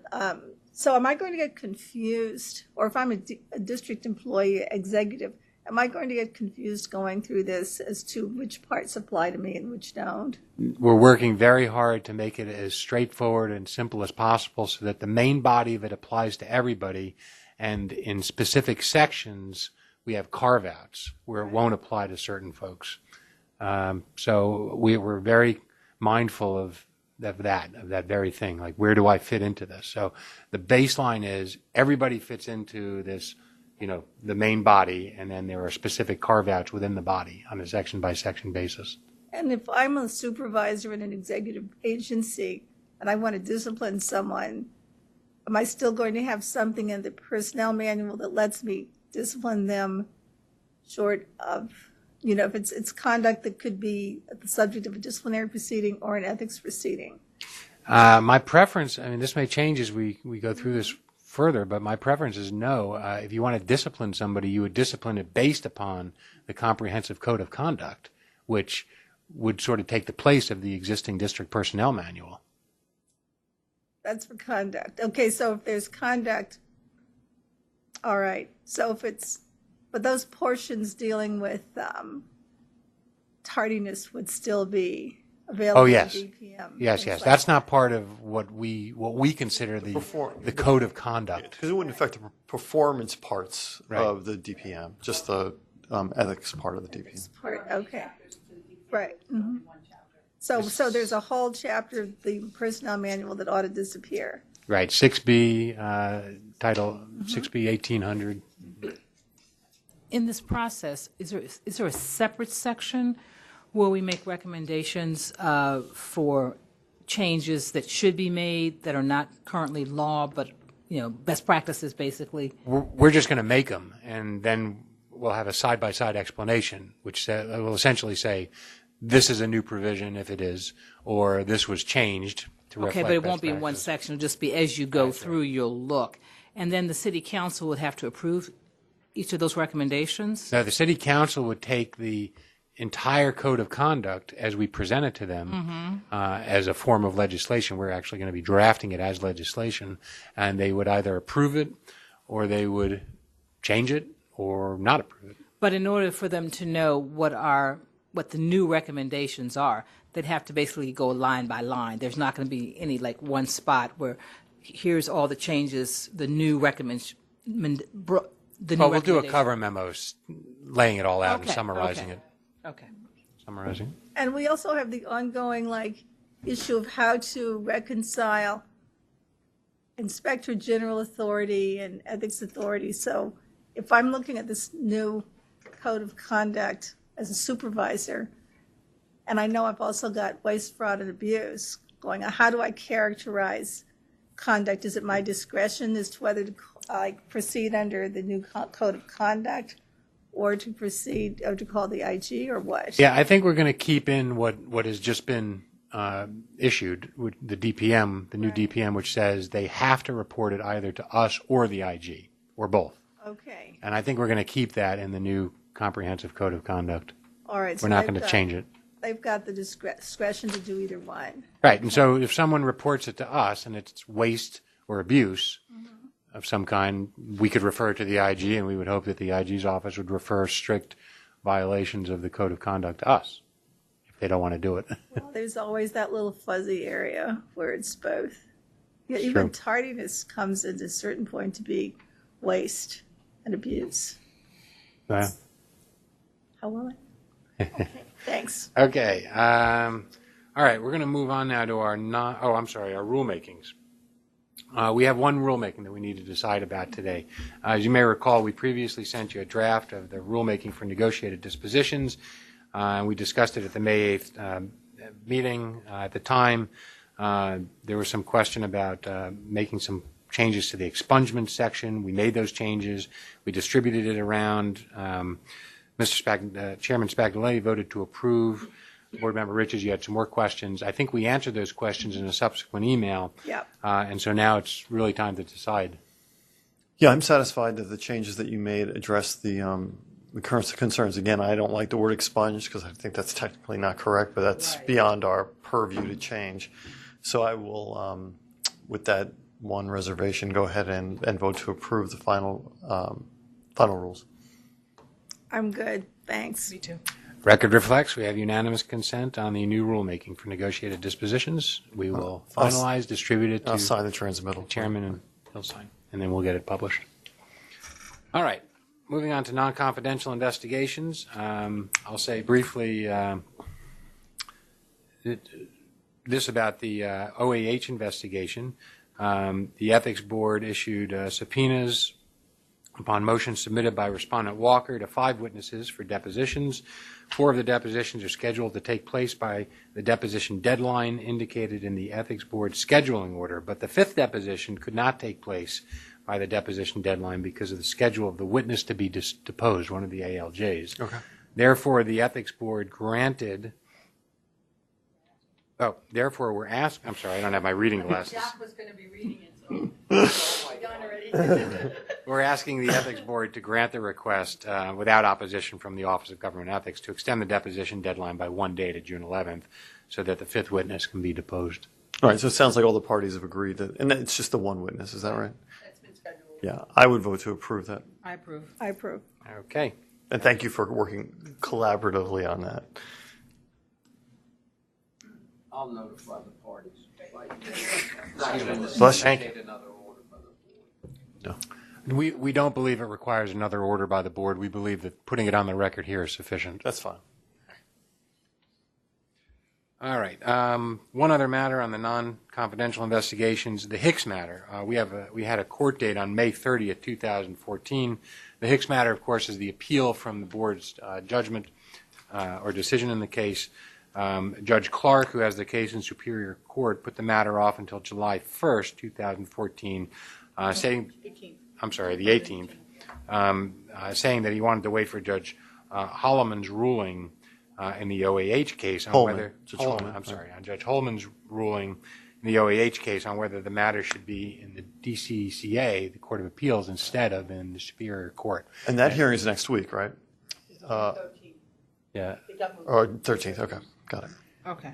so am I going to get confused, or if I'm a district employee executive, am I going to get confused going through this as to which parts apply to me and which don't? We're working very hard to make it as straightforward and simple as possible, so that the main body of it applies to everybody, and in specific sections we have carve-outs where it won't apply to certain folks. So we're very mindful of that very thing, like, where do I fit into this? So the baseline is everybody fits into this, the main body, and then there are specific carve-outs within the body on a section-by-section basis. And if I'm a supervisor in an executive agency and I want to discipline someone, am I still going to have something in the personnel manual that lets me discipline them short of, if it's conduct that could be the subject of a disciplinary proceeding or an ethics proceeding? My preference, this may change as we go through this further, but my preference is no. If you want to discipline somebody, you would discipline it based upon the comprehensive code of conduct, which would sort of take the place of the existing district personnel manual. That's for conduct. Okay, so if there's conduct, all right. So but those portions dealing with tardiness would still be available. Oh, yes. in DPM. Yes. That's not part of what we consider the code of conduct. Because it wouldn't affect the performance parts Right. of the DPM, just the ethics part of the DPM. Okay. Right. Mm-hmm. So there's a whole chapter of the personnel manual that ought to disappear. Right, 6B, title 6B 1800. In this process, is there a separate section where we make recommendations for changes that should be made that are not currently law, but, best practices, basically? We're just going to make them, and then we'll have a side-by-side explanation, which will essentially say, this is a new provision if it is, or this was changed to reflect Okay, but it best won't be in one practices. section, it'll just be as you go That's through, you'll look. And then the city council would have to approve each of those recommendations? Now, the city council would take the entire code of conduct as we present it to them as a form of legislation. We're actually going to be drafting it as legislation, and they would either approve it or they would change it or not approve it. But in order for them to know what the new recommendations are, they'd have to basically go line by line. There's not going to be any one spot where here's all the changes, the new recommendations. Well, we'll do a cover memo laying it all out and Okay, summarizing okay. it. Okay. Summarizing. And we also have the ongoing, issue of how to reconcile Inspector General authority and ethics authority. So if I'm looking at this new code of conduct as a supervisor, and I know I've also got waste, fraud, and abuse going on, how do I characterize conduct? Is it my discretion as to whether to proceed under the new code of conduct, or to proceed, or to call the IG, or what? Yeah, I think we're going to keep in what has just been issued with the DPM, the new DPM, which says they have to report it either to us or the IG, or both. Okay. And I think we're going to keep that in the new comprehensive code of conduct. All right. We're not going to change it. They've got the discretion to do either one. Right, and so if someone reports it to us and it's waste or abuse of some kind, we could refer it to the IG, and we would hope that the IG's office would refer strict violations of the code of conduct to us if they don't want to do it. Well, there's always that little fuzzy area where it's both. Yeah, It's even true. tardiness comes at a certain point to be waste and abuse. Yeah. How will it? Okay, thanks. Okay. All right. We're going to move on now to our our rulemakings. We have one rulemaking that we need to decide about today. As you may recall, we previously sent you a draft of the rulemaking for negotiated dispositions. And we discussed it at the May 8th meeting. At the time, there was some question about making some changes to the expungement section. We made those changes. We distributed it around. Chairman Spagnoletti voted to approve. Board Member Riches, you had some more questions. I think we answered those questions in a subsequent email. Yep. And so now it's really time to decide. Yeah, I'm satisfied that the changes that you made address the current concerns. Again, I don't like the word expunged because I think that's technically not correct, but that's beyond our purview to change. So I will, with that one reservation, go ahead and vote to approve the final rules. I'm good, thanks. Me too. Record reflects we have unanimous consent on the new rulemaking for negotiated dispositions. We will finalize, distribute it I'll to sign the transmittal. Chairman, and he'll sign, and then we'll get it published. All right. Moving on to non-confidential investigations. I'll say briefly this about the OAH investigation. The Ethics Board issued subpoenas upon motion submitted by Respondent Walker to 5 witnesses for depositions. 4 of the depositions are scheduled to take place by the deposition deadline indicated in the Ethics Board scheduling order, but the 5th deposition could not take place by the deposition deadline because of the schedule of the witness to be deposed, one of the ALJs. Okay. Therefore, the Ethics Board granted. Therefore, we're asked. I'm sorry, I don't have my reading glasses. Jack was going to be reading it, so we're done already. We're asking the Ethics Board to grant the request without opposition from the Office of Government Ethics to extend the deposition deadline by 1 day to June 11th so that the 5th witness can be deposed. All right, so it sounds like all the parties have agreed that, and it's just the one witness, is that right? That's been scheduled. Yeah, I would vote to approve that. I approve. I approve. Okay. And thank you for working collaboratively on that. I'll notify the parties. Bless you. Another order by the board. No, We don't believe it requires another order by the board. We believe that putting it on the record here is sufficient. that's fine. All right. One other matter on the non-confidential investigations, the Hicks matter. We had a court date on May 30th, 2014. The Hicks matter, of course, is the appeal from the board's judgment or decision in the case. Judge Clark, who has the case in Superior Court, put the matter off until July 1st, 2014, saying, I'm sorry, the 18th, saying that he wanted to wait for Judge Holloman's ruling in the OAH case on whether Judge Holman's ruling in the OAH case on whether the matter should be in the DCCA, the Court of Appeals, instead of in the Superior Court. And that hearing is next week, right? 13. Yeah. Or 13th, okay, got it. Okay.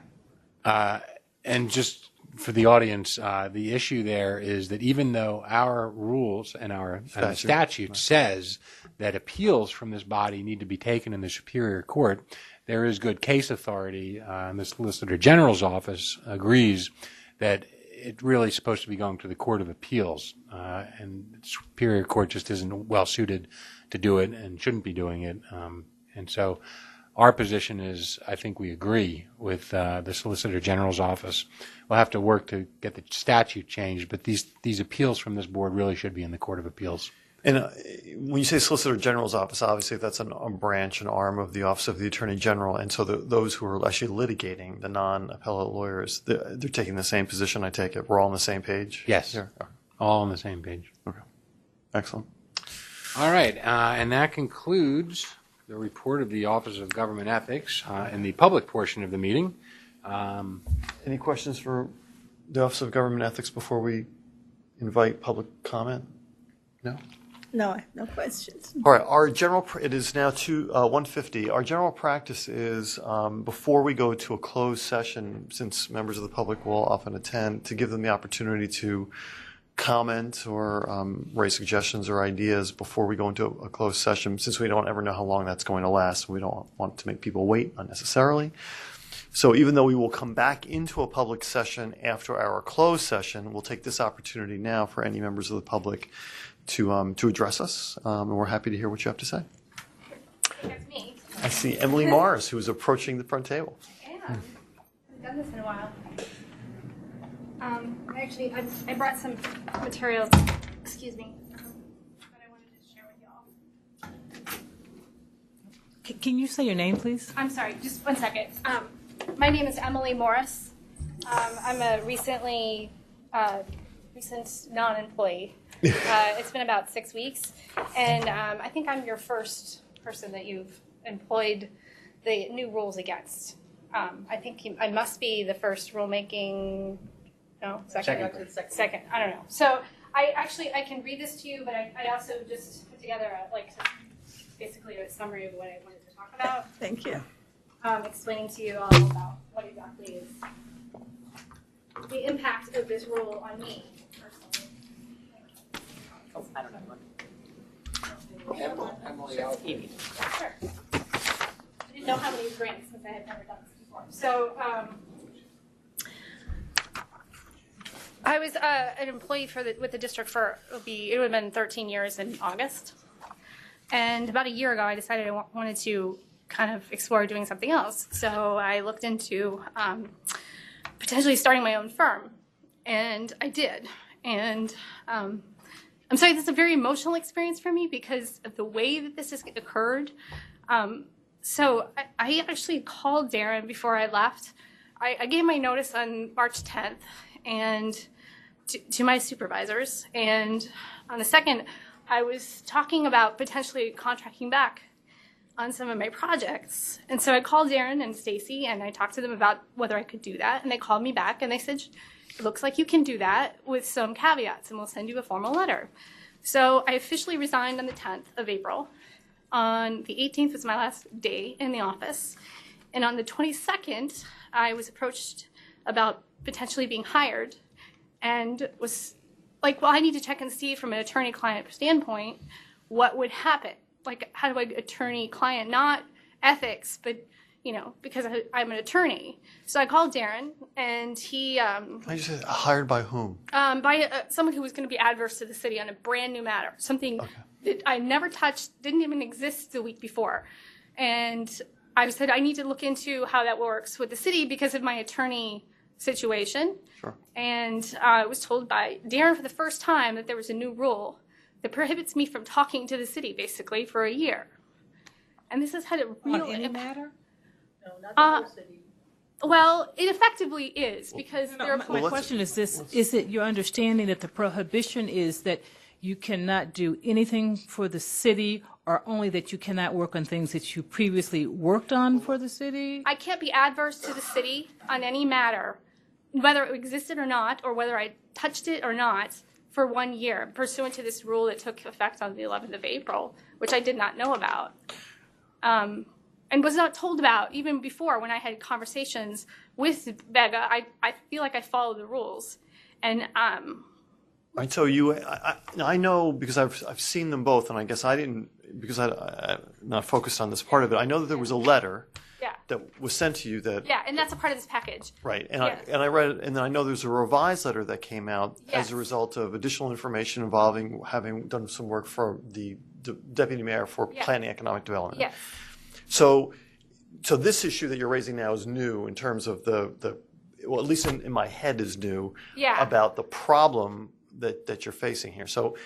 And just for the audience, the issue there is that even though our rules and our statute says that appeals from this body need to be taken in the Superior Court, there is good case authority, and the Solicitor General's office agrees that it really is supposed to be going to the Court of Appeals, and the Superior Court just isn't well suited to do it and shouldn't be doing it. And so our position is, I think we agree with the Solicitor General's office. We'll have to work to get the statute changed, but these appeals from this board really should be in the Court of Appeals. And when you say Solicitor General's office, obviously that's a branch, an arm of the Office of the Attorney General. And so those who are actually litigating, the non-appellate lawyers, they're taking the same position, I take it. We're all on the same page? Yes. Here? All on the same page. Okay. Excellent. All right. And that concludes the report of the Office of Government Ethics in the public portion of the meeting. Any questions for the Office of Government Ethics before we invite public comment? No? No, I have no questions. All right. It is now 1:50. Our general practice is before we go to a closed session, since members of the public will often attend, to give them the opportunity to comment or raise suggestions or ideas before we go into a closed session, since we don't ever know how long that's going to last. We don't want to make people wait unnecessarily. So even though we will come back into a public session after our closed session, we'll take this opportunity now for any members of the public to address us, and we're happy to hear what you have to say. That's me. I see Emily Morris, who is approaching the front table. Yeah, I haven't done this in a while. Actually, I brought some materials, excuse me, that I wanted to share with y'all. Can you say your name, please? I'm sorry, just 1 second. My name is Emily Morris. I'm a recent non-employee. It's been about 6 weeks, and I think I'm your first person that you've employed the new rules against. I think I must be the first rulemaking. No, second. Second. I don't know. So I can read this to you, but I also just put together basically a summary of what I wanted to talk about. Thank you. Explaining to you all about what exactly is the impact of this rule on me personally. Oh, I don't know. Emily, Sure. I didn't know how many drinks since I had never done this before. So I was an employee with the district it would have been 13 years in August. And about a year ago, I decided I wanted to kind of explore doing something else. So I looked into potentially starting my own firm, and I did. And I'm sorry, this is a very emotional experience for me because of the way that this has occurred. So I actually called Darrin before I left. I gave my notice on March 10th and to my supervisors. And on the 2nd, I was talking about potentially contracting back on some of my projects. And so I called Darrin and Stacy, and I talked to them about whether I could do that. And they called me back, and they said, it looks like you can do that with some caveats, and we'll send you a formal letter. So I officially resigned on the 10th of April. On the 18th was my last day in the office. And on the 22nd, I was approached about potentially being hired and was like, well, I need to check and see from an attorney-client standpoint what would happen. Like, how do I attorney-client, not ethics, but, because I'm an attorney. So I called Darrin, and he... I just said, hired by whom? By someone who was going to be adverse to the city on a brand new matter, something that I never touched, didn't even exist the week before. And I said, I need to look into how that works with the city because of my attorney situation. Sure. And I was told by Darrin for the first time that there was a new rule that prohibits me from talking to the city, basically, for a year. And this has had a real On any matter? No, not the whole city. Well, it effectively is because there are My question is this, is it your understanding that the prohibition is that you cannot do anything for the city or only that you cannot work on things that you previously worked on for the city? I can't be adverse to the city on any matter, whether it existed or not, or whether I touched it or not, for 1 year, pursuant to this rule that took effect on the 11th of April, which I did not know about. And was not told about even before when I had conversations with Bega. I feel like I followed the rules. And Right, so I know because I've seen them both, and I guess I didn't, because I'm not focused on this part of it. I know that there was a letter yeah, that was sent to you that, yeah, and that's a part of this package. right, and Yeah. I read it, and then I know there's a revised letter that came out as Yes. a result of additional information involving having done some work for the deputy mayor for Yeah. planning economic development. Yes. So this issue that you're raising now is new in terms of well, at least in my head is new Yeah. about the problem that you're facing here. So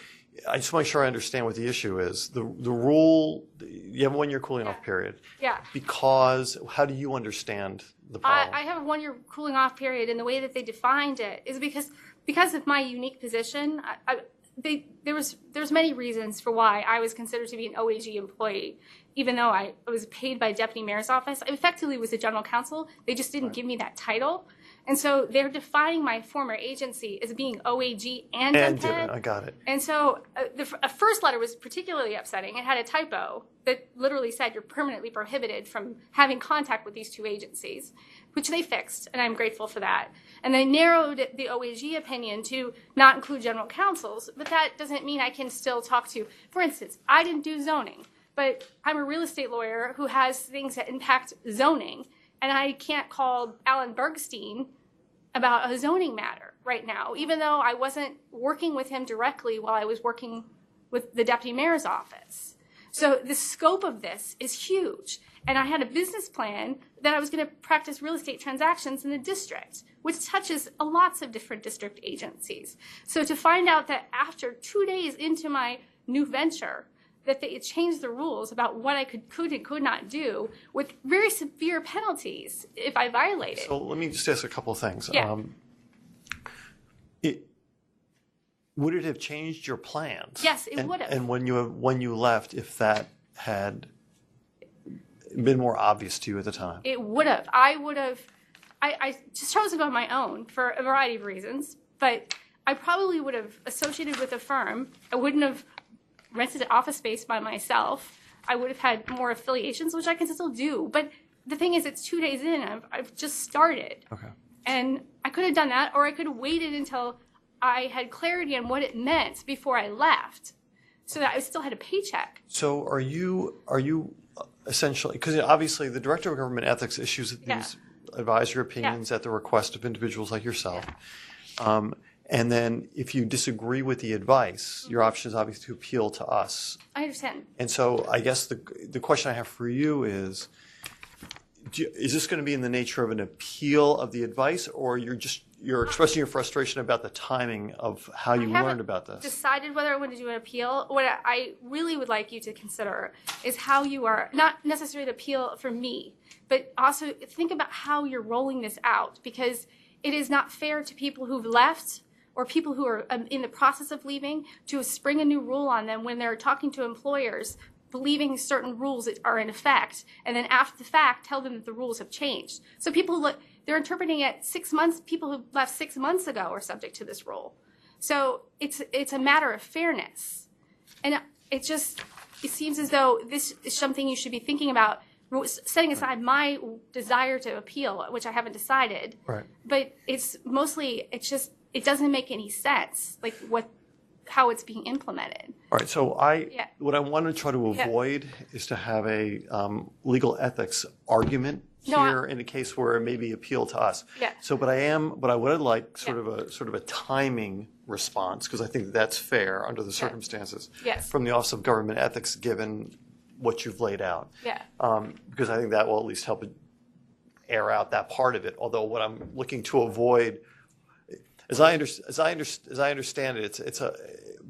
I just want to make sure I understand what the issue is. The rule, you have a 1 year cooling off period. Yeah. Because, how do you understand the problem? I have a 1 year cooling off period, and the way that they defined it is because of my unique position. There's many reasons for why I was considered to be an OAG employee, even though I was paid by deputy mayor's office. I effectively was a general counsel. They just didn't give me that title. And so they're defining my former agency as being OAG and DEMPED. I got it. And so the first letter was particularly upsetting. It had a typo that literally said you're permanently prohibited from having contact with these two agencies, which they fixed, and I'm grateful for that. And they narrowed the OAG opinion to not include general counsels, but that doesn't mean I can still talk to, for instance, I didn't do zoning, but I'm a real estate lawyer who has things that impact zoning, and I can't call Alan Bergstein about a zoning matter right now, even though I wasn't working with him directly while I was working with the deputy mayor's office. So the scope of this is huge. And I had a business plan that I was going to practice real estate transactions in the district, which touches lots of different district agencies. So to find out that after 2 days into my new venture, that they changed the rules about what I could and could not do with very severe penalties if I violated. So let me just ask a couple of things. Yeah. Would it have changed your plans? Yes, it would have. And when you left, if that had been more obvious to you at the time? It would have. I just chose to go on my own for a variety of reasons, but I probably would have associated with a firm. I wouldn't have rented an office space by myself. I would have had more affiliations, which I can still do. But the thing is, it's 2 days in. I've just started. Okay. And I could have done that, or I could have waited until I had clarity on what it meant before I left, so that I still had a paycheck. So are you essentially, because obviously the Director of Government Ethics issues these advisory opinions at the request of individuals like yourself. And then if you disagree with the advice, your option is obviously to appeal to us. I understand. And so I guess the question I have for you is this going to be in the nature of an appeal of the advice, or you're expressing your frustration about the timing of how you learned about this? Decided whether I want to do an appeal. What I really would like you to consider is how you are, not necessarily the appeal for me, but also think about how you're rolling this out, because it is not fair to people who've left or people who are in the process of leaving to spring a new rule on them when they're talking to employers, believing certain rules are in effect, and then after the fact tell them that the rules have changed. So people they're interpreting it 6 months. People who left 6 months ago are subject to this rule. So it's a matter of fairness, and it seems as though this is something you should be thinking about, setting aside my desire to appeal, which I haven't decided. Right. But it doesn't make any sense, like how it's being implemented. All right, so what I want to try to avoid is to have a legal ethics argument here in a case where it may be appeal to us. Yeah. So, but I would like sort of a timing response, because I think that's fair under the circumstances. Yes. From the Office of Government Ethics, given what you've laid out. Yeah. Because I think that will at least help air out that part of it. Although what I'm looking to avoid, as I understand it, it's a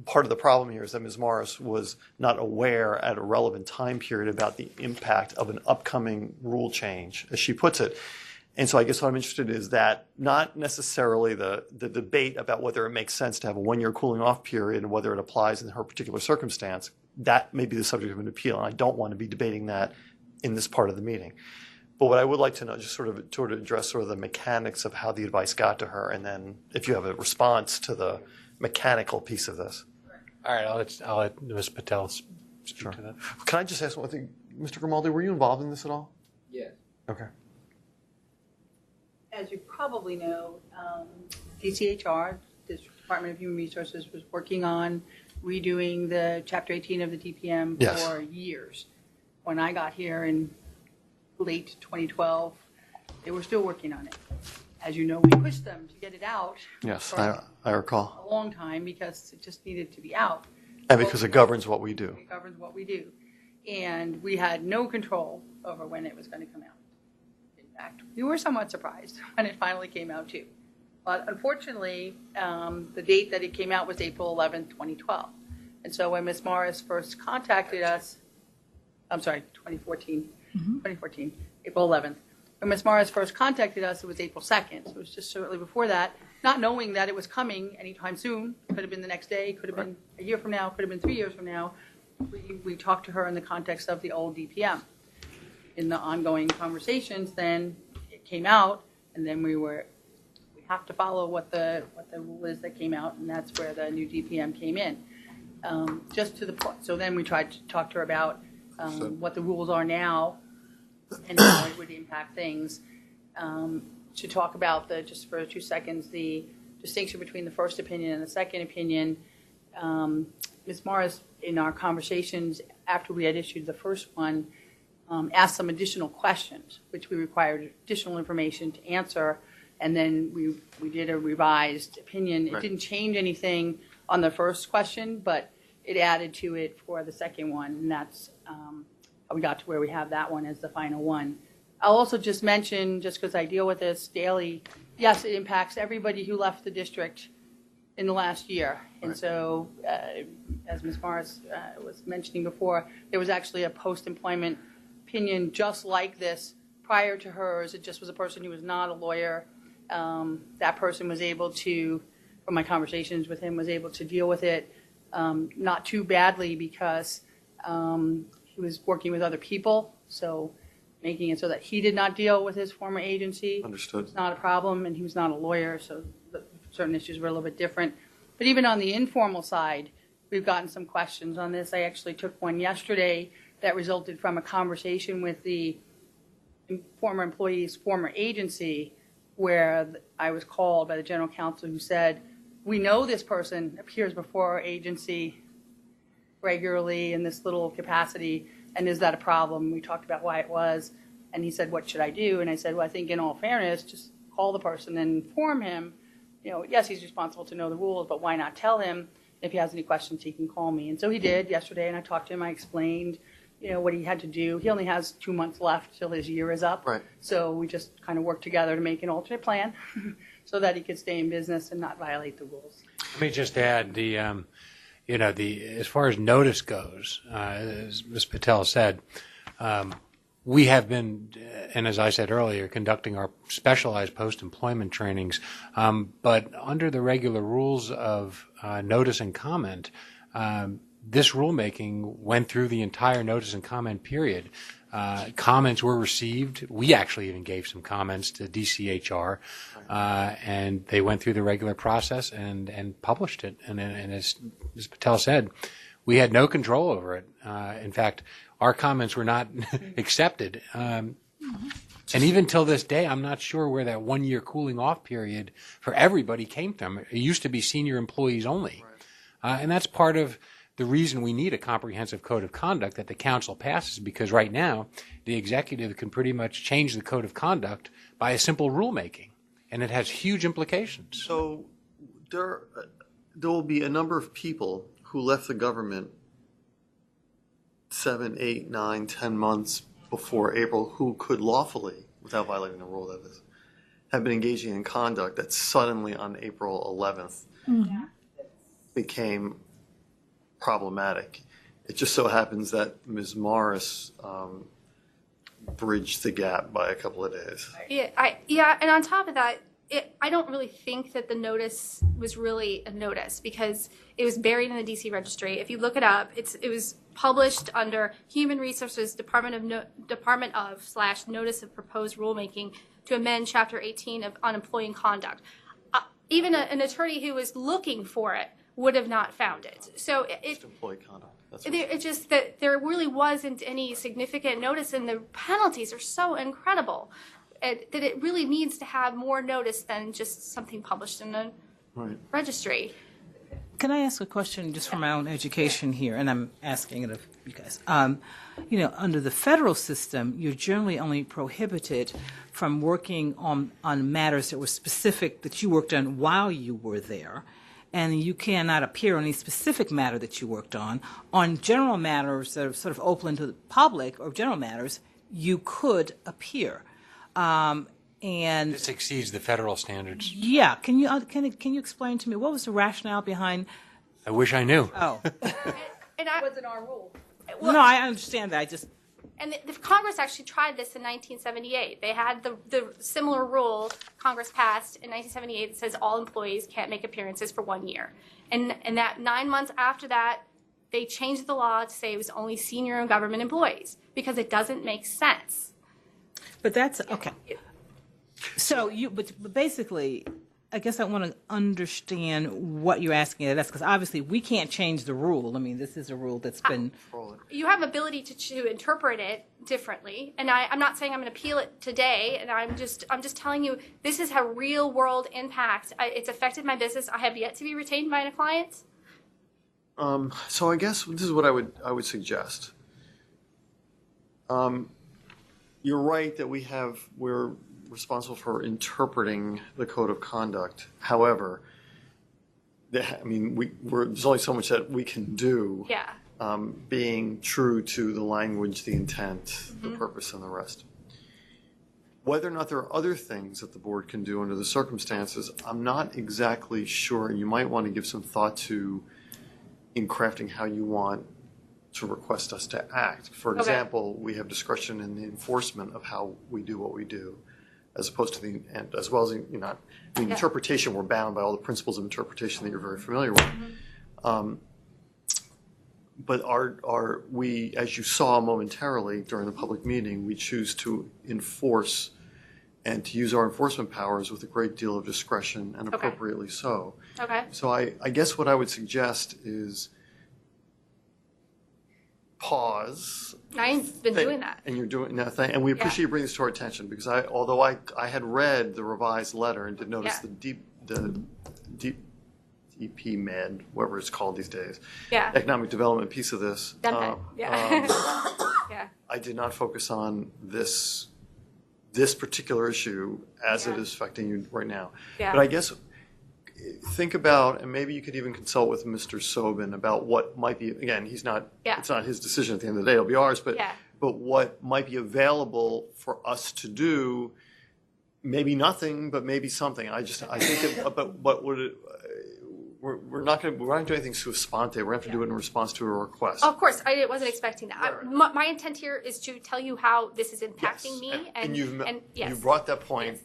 part of the problem here is that Ms. Morris was not aware at a relevant time period about the impact of an upcoming rule change, as she puts it. And so I guess what I'm interested in is that not necessarily the debate about whether it makes sense to have a 1-year cooling off period and whether it applies in her particular circumstance. That may be the subject of an appeal, and I don't want to be debating that in this part of the meeting. But what I would like to know, just sort of address sort of the mechanics of how the advice got to her, and then if you have a response to the mechanical piece of this. All right, I'll let Ms. Patel speak to that. Can I just ask one thing? Mr. Grimaldi, were you involved in this at all? Yes. Okay. As you probably know, DCHR, the Department of Human Resources, was working on redoing the Chapter 18 of the DPM Yes. for years. When I got here in late 2012, they were still working on it. As you know, we pushed them to get it out Yes, for I recall. a long time because it just needed to be out. And because it governs what we do. It governs what we do. And we had no control over when it was going to come out. In fact, we were somewhat surprised when it finally came out too. But unfortunately, the date that it came out was April 11th, 2012. And so when Ms. Morris first contacted us, I'm sorry, 2014, April 11th. When Ms. Morris first contacted us, it was April 2nd. So it was just shortly before that, not knowing that it was coming anytime soon. Could have been the next day, could have been a year from now, could have been 3 years from now. We talked to her in the context of the old DPM. In the ongoing conversations, then it came out, and then we have to follow what the rule is that came out, and that's where the new DPM came in. Just to the point. So then we tried to talk to her about what the rules are now and how it would impact things. To talk about just for 2 seconds, the distinction between the first opinion and the second opinion. Ms. Morris, in our conversations after we had issued the first one, asked some additional questions, which we required additional information to answer, and then we did a revised opinion. It didn't change anything on the first question, but it added to it for the second one, and that's how we got to where we have that one as the final one. I'll also just mention, just because I deal with this daily, yes, it impacts everybody who left the district in the last year. And so, as Ms. Morris was mentioning before, there was actually a post-employment opinion just like this prior to hers. It just was a person who was not a lawyer. That person was able to, from my conversations with him, was able to deal with it not too badly because he was working with other people, so making it so that he did not deal with his former agency. Understood. It's not a problem, and he was not a lawyer, so certain issues were a little bit different. But even on the informal side, we've gotten some questions on this. I actually took one yesterday that resulted from a conversation with the former employee's former agency, where I was called by the general counsel who said, we know this person appears before our agency regularly in this little capacity, and is that a problem? We talked about why it was, and he said, what should I do? And I said, well, I think in all fairness, just call the person and inform him. You know, yes, he's responsible to know the rules, but why not tell him if he has any questions, he can call me. And so he did yesterday, and I talked to him. I explained, you know, what he had to do. He only has 2 months left till his year is up. Right. So we just kind of worked together to make an alternate plan so that he could stay in business and not violate the rules. Let me just add as far as notice goes, as Ms. Patel said, we have been, and as I said earlier, conducting our specialized post-employment trainings, but under the regular rules of notice and comment, this rulemaking went through the entire notice and comment period. Comments were received. We actually even gave some comments to DCHR, and they went through the regular process and published it. And as Ms. Patel said, we had no control over it. In fact, our comments were not accepted. And even till this day, I'm not sure where that 1 year cooling off period for everybody came from. It used to be senior employees only. And that's part of the reason we need a comprehensive code of conduct that the council passes, because right now the executive can pretty much change the code of conduct by a simple rulemaking, and it has huge implications. So there will be a number of people who left the government 7, 8, 9, 10 months before April who could lawfully, without violating the rule, that is, have been engaging in conduct that suddenly on April 11th became problematic. It just so happens that Ms. Morris bridge the gap by a couple of days. Yeah, and on top of that, I don't really think that the notice was really a notice because it was buried in the DC registry. If you look it up, it was published under Human Resources Department of / Notice of Proposed Rulemaking to amend Chapter 18 on Employee Conduct. Even an attorney who was looking for it would have not found it. So Just employee conduct. That's it's just that there really wasn't any significant notice, and the penalties are so incredible that it really needs to have more notice than just something published in the registry. Can I ask a question just from my own education here, and I'm asking it of you guys. Under the federal system, you're generally only prohibited from working on matters that were specific that you worked on while you were there, and you cannot appear on any specific matter that you worked on. On general matters that are sort of open to the public or general matters, you could appear. And This exceeds the federal standards. yeah, can you explain to me what was the rationale behind? I wish I knew. Oh, And that wasn't our rule. no, I understand that. And the Congress actually tried this in 1978. They had the similar rule Congress passed in 1978 that says all employees can't make appearances for 1 year. And that 9 months after that, they changed the law to say it was only senior government employees because it doesn't make sense. But that's okay. So but basically, I guess I want to understand what you're asking of us, because obviously we can't change the rule. I mean, this is a rule that's been. You have ability to interpret it differently, and I'm not saying I'm going to appeal it today. And I'm just telling you this has a real world impact. It's affected my business. I have yet to be retained by a client. So I guess this is what I would suggest. You're right that we're responsible for interpreting the code of conduct. However, there's only so much that we can do. Yeah. Being true to the language, the intent, the purpose, and the rest. Whether or not there are other things that the board can do under the circumstances, I'm not exactly sure. You might want to give some thought to in crafting how you want to request us to act. For example, we have discretion in the enforcement of how we do what we do, as opposed to the and as well as the interpretation. We're bound by all the principles of interpretation that you're very familiar with. But we, as you saw momentarily during the public meeting, we choose to enforce and to use our enforcement powers with a great deal of discretion, and appropriately so. Okay. So I guess what I would suggest is pause. I've been doing that. And you're doing nothing. And we appreciate you bringing this to our attention, because although I had read the revised letter and did notice the deep DP med, whatever it's called these days, economic development piece of this. Yeah. I did not focus on this particular issue as it is affecting you right now. Yeah. But I guess think about, and maybe you could even consult with Mr. Sobin about what might be, again, it's not his decision at the end of the day, it'll be ours, but what might be available for us to do, maybe nothing, but maybe something. I think we're not going to do anything sua sponte. We're going to have to do it in response to a request. Of course, I wasn't expecting that. My intent here is to tell you how this is impacting me. And you brought that point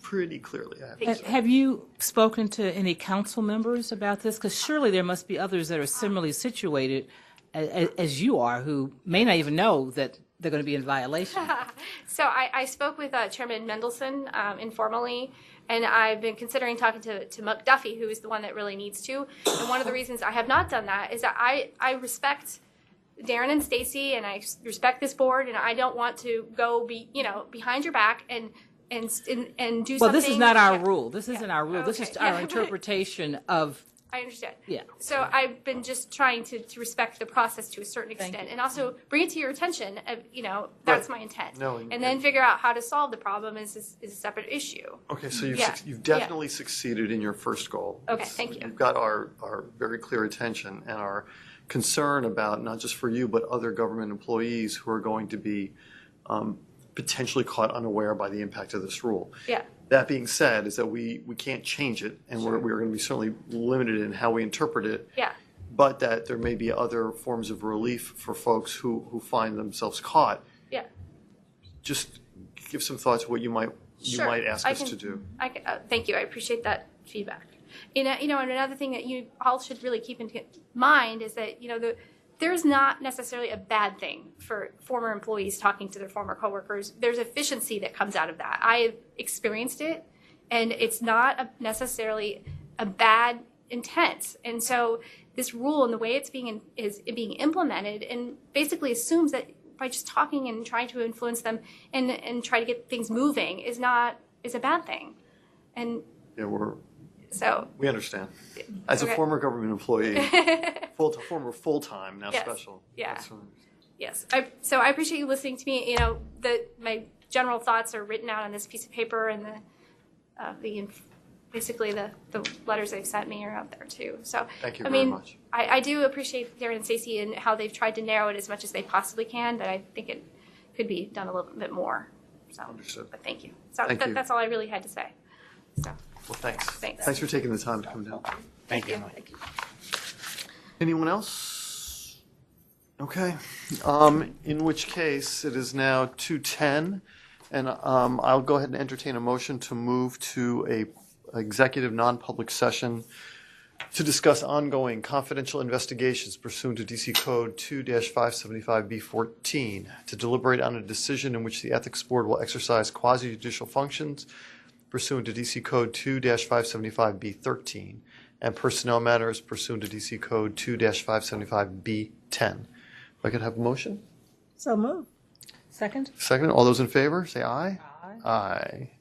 pretty clearly. Have you spoken to any council members about this? Because surely there must be others that are similarly situated as you are, who may not even know that they're going to be in violation. So I spoke with Chairman Mendelson informally, and I've been considering talking to McDuffie, who is the one that really needs to. And one of the reasons I have not done that is that I respect Darrin and Stacy, and I respect this board, and I don't want to go behind your back and do something. Well, this is not our rule. This isn't our rule. This is our interpretation of. I understand. Yeah. So I've been just trying to respect the process to a certain extent, and also bring it to your attention. That's my intent. And then figure out how to solve the problem is a separate issue. Okay, so you've definitely succeeded in your first goal. Okay, thank you. You've got our very clear attention and our concern about not just for you, but other government employees who are going to be potentially caught unaware by the impact of this rule. Yeah. That being said, is that we can't change it, and we're going to be certainly limited in how we interpret it. Yeah. But that there may be other forms of relief for folks who find themselves caught. Yeah. just give some thoughts to what you might Sure. ask us to do. Thank you. I appreciate that feedback. And another thing that you all should really keep in mind is that there's not necessarily a bad thing for former employees talking to their former coworkers. There's efficiency that comes out of that. I have experienced it, and it's not necessarily a bad intent. And so this rule and the way it's being implemented, and basically assumes that by just talking and trying to influence them and try to get things moving is a bad thing. And we understand. As a former government employee, former full-time, now yes, special. Yeah. Yes. So I appreciate you listening to me. My general thoughts are written out on this piece of paper, and basically the letters they've sent me are out there too. So thank you very much. I do appreciate Darrin and Stacey and how they've tried to narrow it as much as they possibly can, but I think it could be done a little bit more. So, understood. But thank you. So thank you. That's all I really had to say. So. Well, thanks. Thanks For taking the time to come down. Thank you. Thank you. Anyone else? Okay. In which case, it is now 2:10, and I'll go ahead and entertain a motion to move to a executive non-public session to discuss ongoing confidential investigations pursuant to DC Code 2-575B14, to deliberate on a decision in which the Ethics Board will exercise quasi-judicial functions pursuant to DC Code 2-575B13, and personnel matters pursuant to DC Code 2-575B10. If I could have a motion? So move. Second? Second. All those in favor, say aye. Aye. Aye.